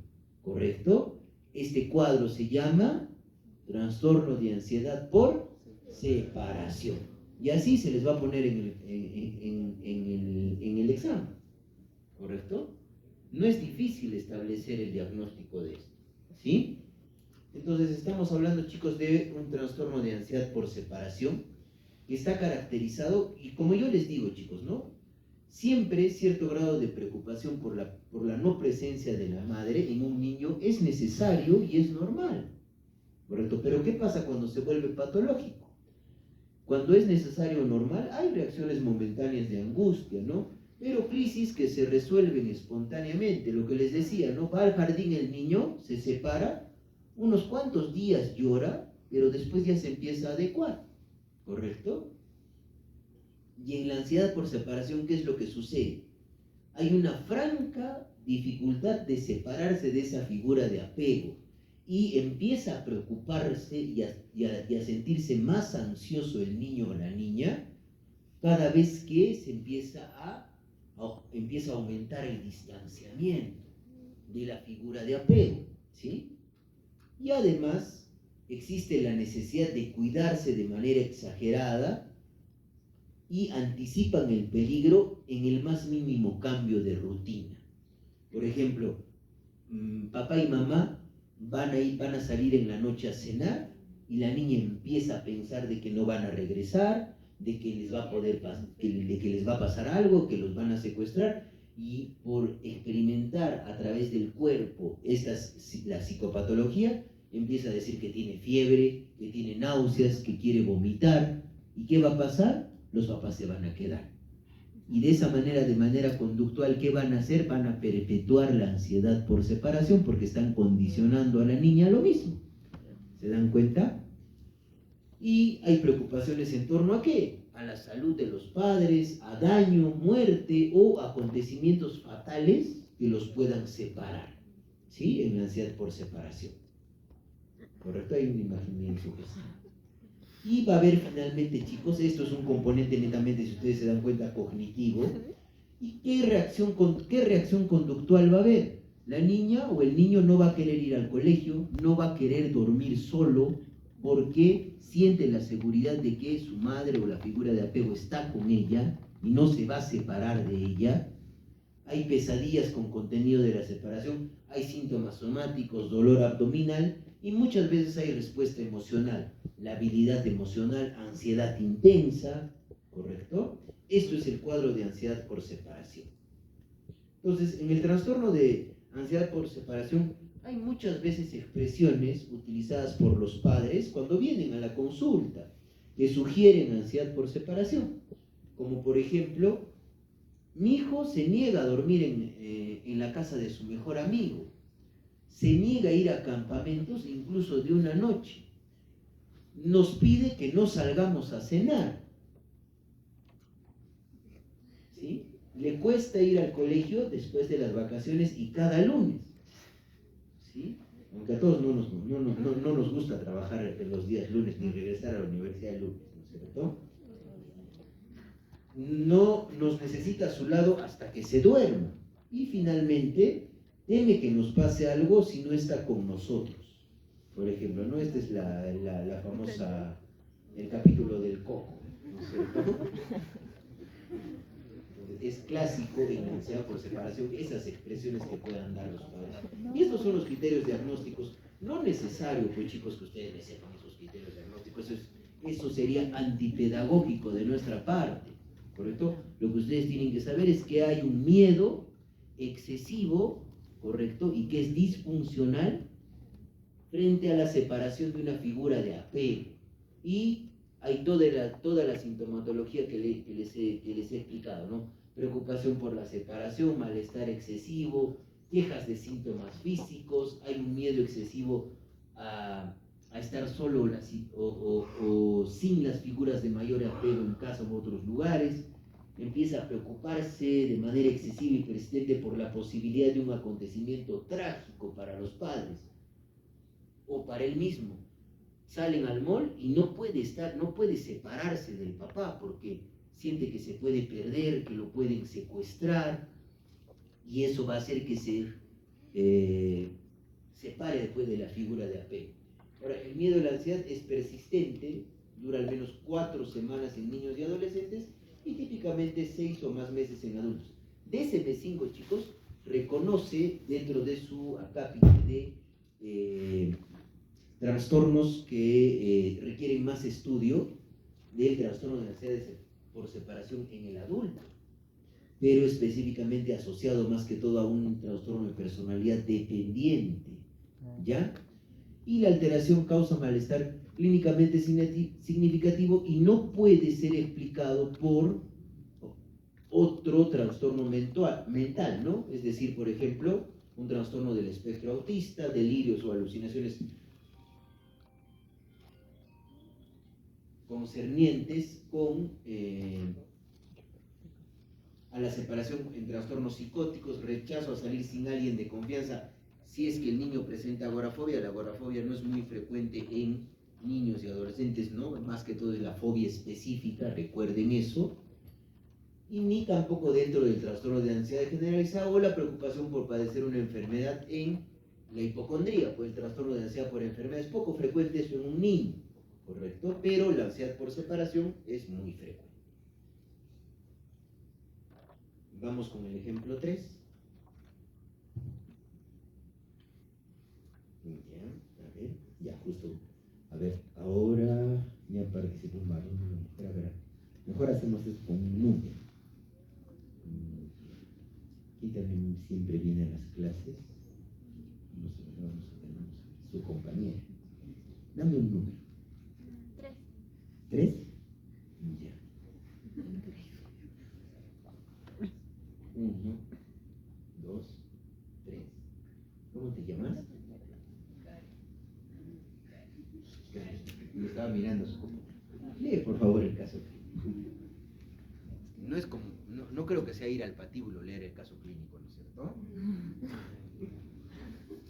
¿correcto? Este cuadro se llama trastorno de ansiedad por separación. Y así se les va a poner en el examen, ¿correcto? No es difícil establecer el diagnóstico de esto, ¿sí? Entonces estamos hablando, chicos, de un trastorno de ansiedad por separación que está caracterizado, y como yo les digo, chicos, ¿no? Siempre cierto grado de preocupación por la no presencia de la madre en un niño es necesario y es normal, ¿correcto? Pero ¿qué pasa cuando se vuelve patológico? Cuando es necesario o normal, hay reacciones momentáneas de angustia, ¿no? Pero crisis que se resuelven espontáneamente. Lo que les decía, ¿no? Va al jardín el niño, se separa, unos cuantos días llora, pero después ya se empieza a adecuar, ¿correcto? Y en la ansiedad por separación, ¿qué es lo que sucede? Hay una franca dificultad de separarse de esa figura de apego y empieza a preocuparse y a sentirse más ansioso el niño o la niña cada vez que se empieza a aumentar el distanciamiento de la figura de apego, ¿sí? Y además existe la necesidad de cuidarse de manera exagerada y anticipan el peligro en el más mínimo cambio de rutina. Por ejemplo, papá y mamá van a salir en la noche a cenar y la niña empieza a pensar de que no van a regresar, de que les va a de que les va a pasar algo, que los van a secuestrar, y por experimentar a través del cuerpo la psicopatología, empieza a decir que tiene fiebre, que tiene náuseas, que quiere vomitar. ¿Y qué va a pasar? Los papás se van a quedar. Y de esa manera, de manera conductual, ¿qué van a hacer? Van a perpetuar la ansiedad por separación porque están condicionando a la niña a lo mismo. ¿Se dan cuenta? Y hay preocupaciones en torno a qué? A la salud de los padres, a daño, muerte o acontecimientos fatales que los puedan separar. ¿Sí? En la ansiedad por separación. ¿Correcto? Hay una imagen bien sugestiva. Y va a haber finalmente, chicos, esto es un componente netamente, si ustedes se dan cuenta, cognitivo. ¿Y qué reacción conductual va a haber? La niña o el niño no va a querer ir al colegio, no va a querer dormir solo, porque siente la seguridad de que su madre o la figura de apego está con ella y no se va a separar de ella. Hay pesadillas con contenido de la separación, hay síntomas somáticos, dolor abdominal y muchas veces hay respuesta emocional, labilidad emocional, ansiedad intensa, ¿correcto? Esto es el cuadro de ansiedad por separación. Entonces, en el trastorno de ansiedad por separación hay muchas veces expresiones utilizadas por los padres cuando vienen a la consulta que sugieren ansiedad por separación, como por ejemplo, mi hijo se niega a dormir en la casa de su mejor amigo, se niega a ir a campamentos incluso de una noche, nos pide que no salgamos a cenar, ¿sí? Le cuesta ir al colegio después de las vacaciones y cada lunes, ¿sí? Aunque a todos no nos gusta trabajar los días lunes ni regresar a la universidad el lunes, ¿no es cierto? No nos necesita a su lado hasta que se duerma. Y finalmente, teme que nos pase algo si no está con nosotros. Por ejemplo, ¿no? Esta es la famosa, el capítulo del coco, ¿no es cierto? Es clásico en la ansiedad por separación esas expresiones que puedan dar los padres. Y estos son los criterios diagnósticos. No necesario, pues chicos, que ustedes me sepan esos criterios diagnósticos. Eso sería antipedagógico de nuestra parte. ¿Correcto? Lo que ustedes tienen que saber es que hay un miedo excesivo, ¿correcto? Y que es disfuncional frente a la separación de una figura de apego. Y hay toda la sintomatología que les he explicado, ¿no? Preocupación por la separación, malestar excesivo, quejas de síntomas físicos, hay un miedo excesivo a estar solo o sin las figuras de mayor apego en casa u otros lugares, empieza a preocuparse de manera excesiva y persistente por la posibilidad de un acontecimiento trágico para los padres o para él mismo. Salen al mall y no puede separarse del papá porque siente que se puede perder, que lo pueden secuestrar, y eso va a hacer que se separe después de la figura de apego. Ahora, el miedo y la ansiedad es persistente, dura al menos 4 semanas en niños y adolescentes y típicamente 6 o más meses en adultos. DSM-5, chicos, reconoce dentro de su acápite de trastornos que requieren más estudio del trastorno de ansiedad por separación en el adulto, pero específicamente asociado más que todo a un trastorno de personalidad dependiente, ¿ya? Y la alteración causa malestar clínicamente significativo y no puede ser explicado por otro trastorno mental, ¿no? Es decir, por ejemplo, un trastorno del espectro autista, delirios o alucinaciones concernientes a la separación en trastornos psicóticos, rechazo a salir sin alguien de confianza. Si es que el niño presenta agorafobia, la agorafobia no es muy frecuente en niños y adolescentes, ¿no? Más que todo es la fobia específica, recuerden eso. Y ni tampoco dentro del trastorno de ansiedad generalizada o la preocupación por padecer una enfermedad en la hipocondría, pues el trastorno de ansiedad por enfermedad es poco frecuente eso en un niño, ¿correcto? Pero la ansiedad por separación es muy frecuente. Vamos con el ejemplo 3. A ver, ya justo. A ver, ahora ya participó un varón, una mujer. A ver, mejor hacemos esto con un número. Aquí también siempre viene a las clases. Vamos a ver, su compañera. Dame un número. 3. ¿3? Ya. 1, 2, 3. ¿Cómo te llamas? Me estaba mirando su compañera. Lee, por favor, el caso clínico. No es como, no creo que sea ir al patíbulo leer el caso clínico, ¿no es cierto?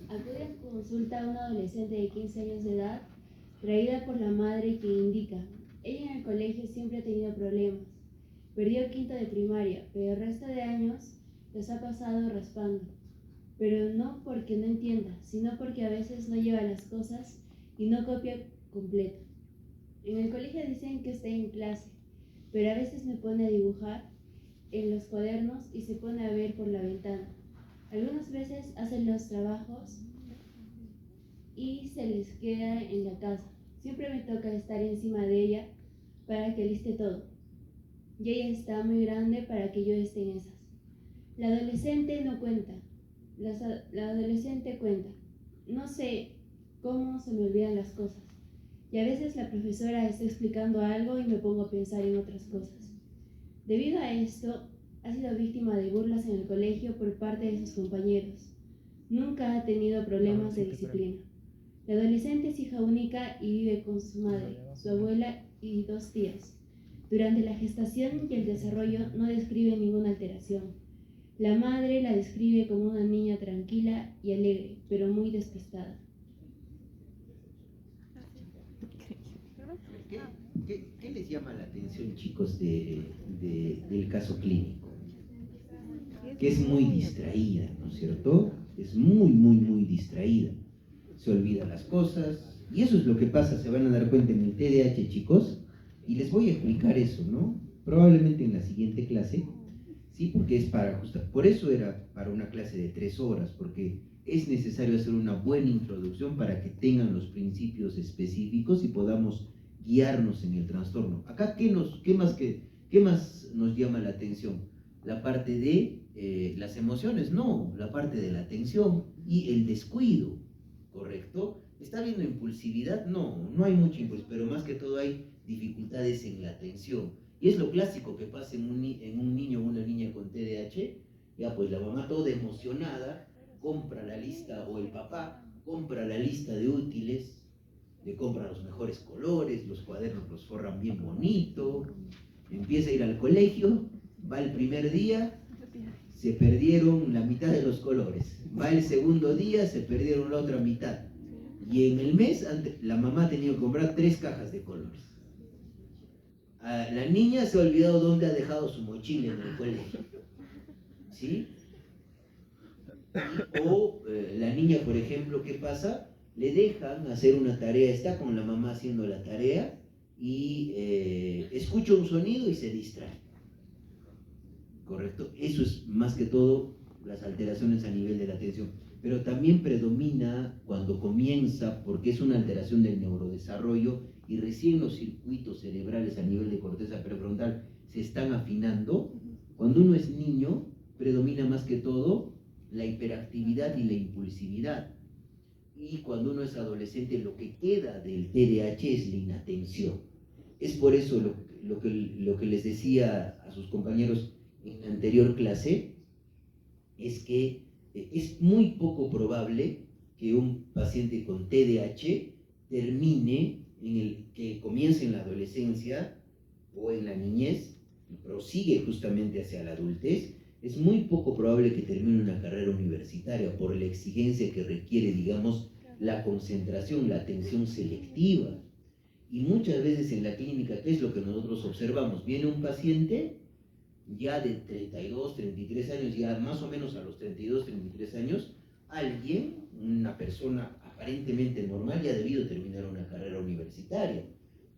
Acude a consulta a una adolescente de 15 años de edad, traída por la madre que indica. Ella en el colegio siempre ha tenido problemas. Perdió quinto de primaria, pero el resto de años los ha pasado raspando. Pero no porque no entienda, sino porque a veces no lleva las cosas y no copia completa. En el colegio dicen que está en clase, pero a veces me pone a dibujar en los cuadernos y se pone a ver por la ventana. Algunas veces hacen los trabajos y se les queda en la casa. Siempre me toca estar encima de ella para que liste todo. Y ella está muy grande para que yo esté en esas. La adolescente no cuenta. La adolescente cuenta. No sé cómo se me olvidan las cosas. Y a veces la profesora está explicando algo y me pongo a pensar en otras cosas. Debido a esto, ha sido víctima de burlas en el colegio por parte de sus compañeros. Nunca ha tenido problemas de disciplina. La adolescente es hija única y vive con su madre, su abuela y 2 tías. Durante la gestación y el desarrollo no describe ninguna alteración. La madre la describe como una niña tranquila y alegre, pero muy despistada. ¿Qué les llama la atención, chicos, del caso clínico? Que es muy distraída, ¿no es cierto? Es muy distraída. Se olvida las cosas. Y eso es lo que pasa, se van a dar cuenta en el TDAH, chicos. Y les voy a explicar eso, ¿no? Probablemente en la siguiente clase. Sí, porque es para ajustar. Por eso era para una clase de 3 horas, porque es necesario hacer una buena introducción para que tengan los principios específicos y podamos guiarnos en el trastorno. Acá, ¿qué más nos llama la atención? La parte de las emociones, no, la parte de la atención y el descuido, ¿correcto? ¿Está habiendo impulsividad? No, no hay mucha impulsividad, pero más que todo hay dificultades en la atención. Y es lo clásico que pasa en un niño o una niña con TDAH. Ya pues la mamá toda emocionada compra la lista, o el papá compra la lista de útiles, le compra los mejores colores, los cuadernos los forran bien bonito, empieza a ir al colegio, va el primer día, se perdieron la mitad de los colores, va el segundo día, se perdieron la otra mitad, y en el mes la mamá ha tenido que comprar 3 cajas de colores. La niña se ha olvidado dónde ha dejado su mochila en el colegio, ¿sí? O la niña, por ejemplo, ¿qué pasa? Le dejan hacer una tarea, está con la mamá haciendo la tarea y escucha un sonido y se distrae. ¿Correcto? Eso es más que todo las alteraciones a nivel de la atención. Pero también predomina cuando comienza, porque es una alteración del neurodesarrollo y recién los circuitos cerebrales a nivel de corteza prefrontal se están afinando. Cuando uno es niño, predomina más que todo la hiperactividad y la impulsividad. Y cuando uno es adolescente, lo que queda del TDAH es la inatención. Es por eso lo que les decía a sus compañeros en la anterior clase, es que es muy poco probable que un paciente con TDAH que comience en la adolescencia o en la niñez y prosigue justamente hacia la adultez. Es muy poco probable que termine una carrera universitaria por la exigencia que requiere, digamos, la concentración, la atención selectiva. Y muchas veces en la clínica, ¿qué es lo que nosotros observamos? Viene un paciente ya de 32, 33 años, ya más o menos a los 32, 33 años, una persona aparentemente normal, ya ha debido terminar una carrera universitaria.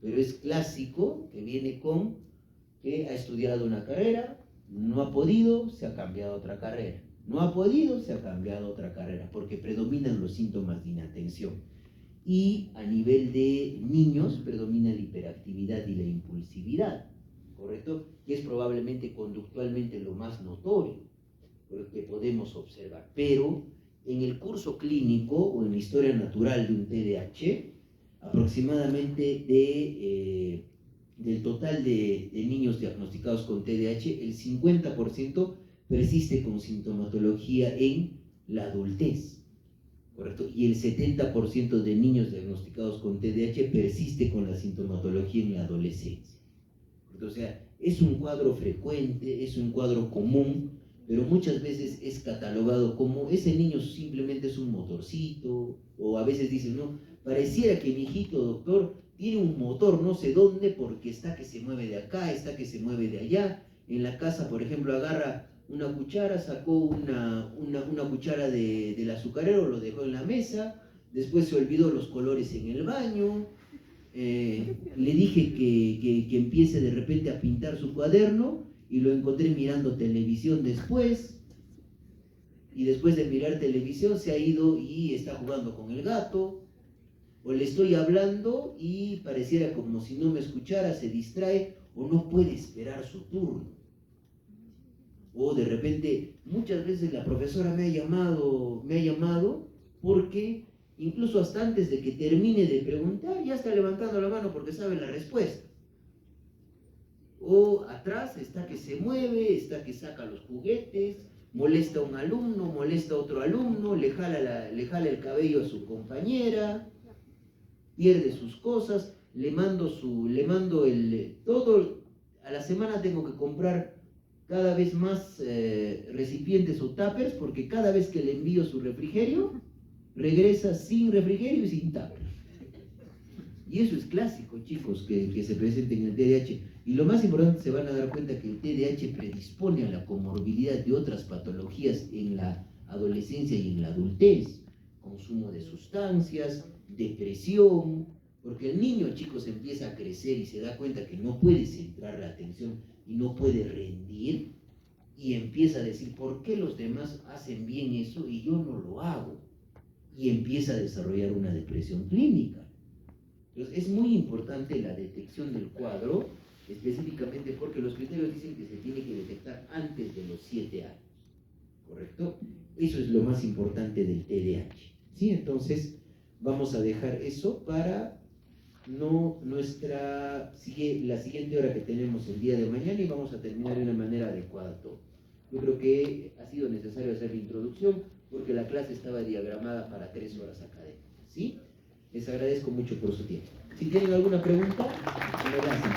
Pero es clásico que viene con que ha estudiado una carrera, no ha podido, se ha cambiado a otra carrera. No ha podido, se ha cambiado a otra carrera, porque predominan los síntomas de inatención. y a nivel de niños predomina la hiperactividad y la impulsividad, ¿correcto? Que es probablemente conductualmente lo más notorio, que podemos observar. Pero en el curso clínico o en la historia natural de un TDAH, aproximadamente del total de niños diagnosticados con TDAH, el 50% persiste con sintomatología en la adultez, ¿correcto? Y el 70% de niños diagnosticados con TDAH persiste con la sintomatología en la adolescencia. O sea, es un cuadro frecuente, es un cuadro común, pero muchas veces es catalogado como ese niño simplemente es un motorcito, o a veces dicen, no, pareciera que mi hijito, doctor, tiene un motor no sé dónde porque está que se mueve de acá, está que se mueve de allá. En la casa, por ejemplo, agarra una cuchara, sacó una cuchara del azucarero, lo dejó en la mesa, después se olvidó los colores en el baño, le dije que empiece de repente a pintar su cuaderno y lo encontré mirando televisión después, y después de mirar televisión se ha ido y está jugando con el gato, o le estoy hablando y pareciera como si no me escuchara, se distrae o no puede esperar su turno. O de repente, muchas veces la profesora me ha llamado porque incluso hasta antes de que termine de preguntar, ya está levantando la mano porque sabe la respuesta. O atrás está que se mueve, está que saca los juguetes, molesta a un alumno, molesta a otro alumno, le jala el cabello a su compañera, pierde sus cosas, le mando todo, a la semana tengo que comprar cada vez más recipientes o tuppers, porque cada vez que le envío su refrigerio, regresa sin refrigerio y sin tupper. Y eso es clásico, chicos, que se presente en el TDAH. Y lo más importante, se van a dar cuenta que el TDAH predispone a la comorbilidad de otras patologías en la adolescencia y en la adultez. Consumo de sustancias, depresión, porque el niño, chicos, empieza a crecer y se da cuenta que no puede centrar la atención y no puede rendir, y empieza a decir, ¿por qué los demás hacen bien eso y yo no lo hago? Y empieza a desarrollar una depresión clínica. Entonces, es muy importante la detección del cuadro, específicamente porque los criterios dicen que se tiene que detectar antes de los 7 años, ¿correcto? Eso es lo más importante del TDAH, ¿sí? Entonces, vamos a dejar eso para la siguiente hora que tenemos el día de mañana, y vamos a terminar de una manera adecuada todo. Yo creo que ha sido necesario hacer la introducción porque la clase estaba diagramada para 3 horas académicas, ¿sí? Les agradezco mucho por su tiempo. Si tienen alguna pregunta, me la hacen.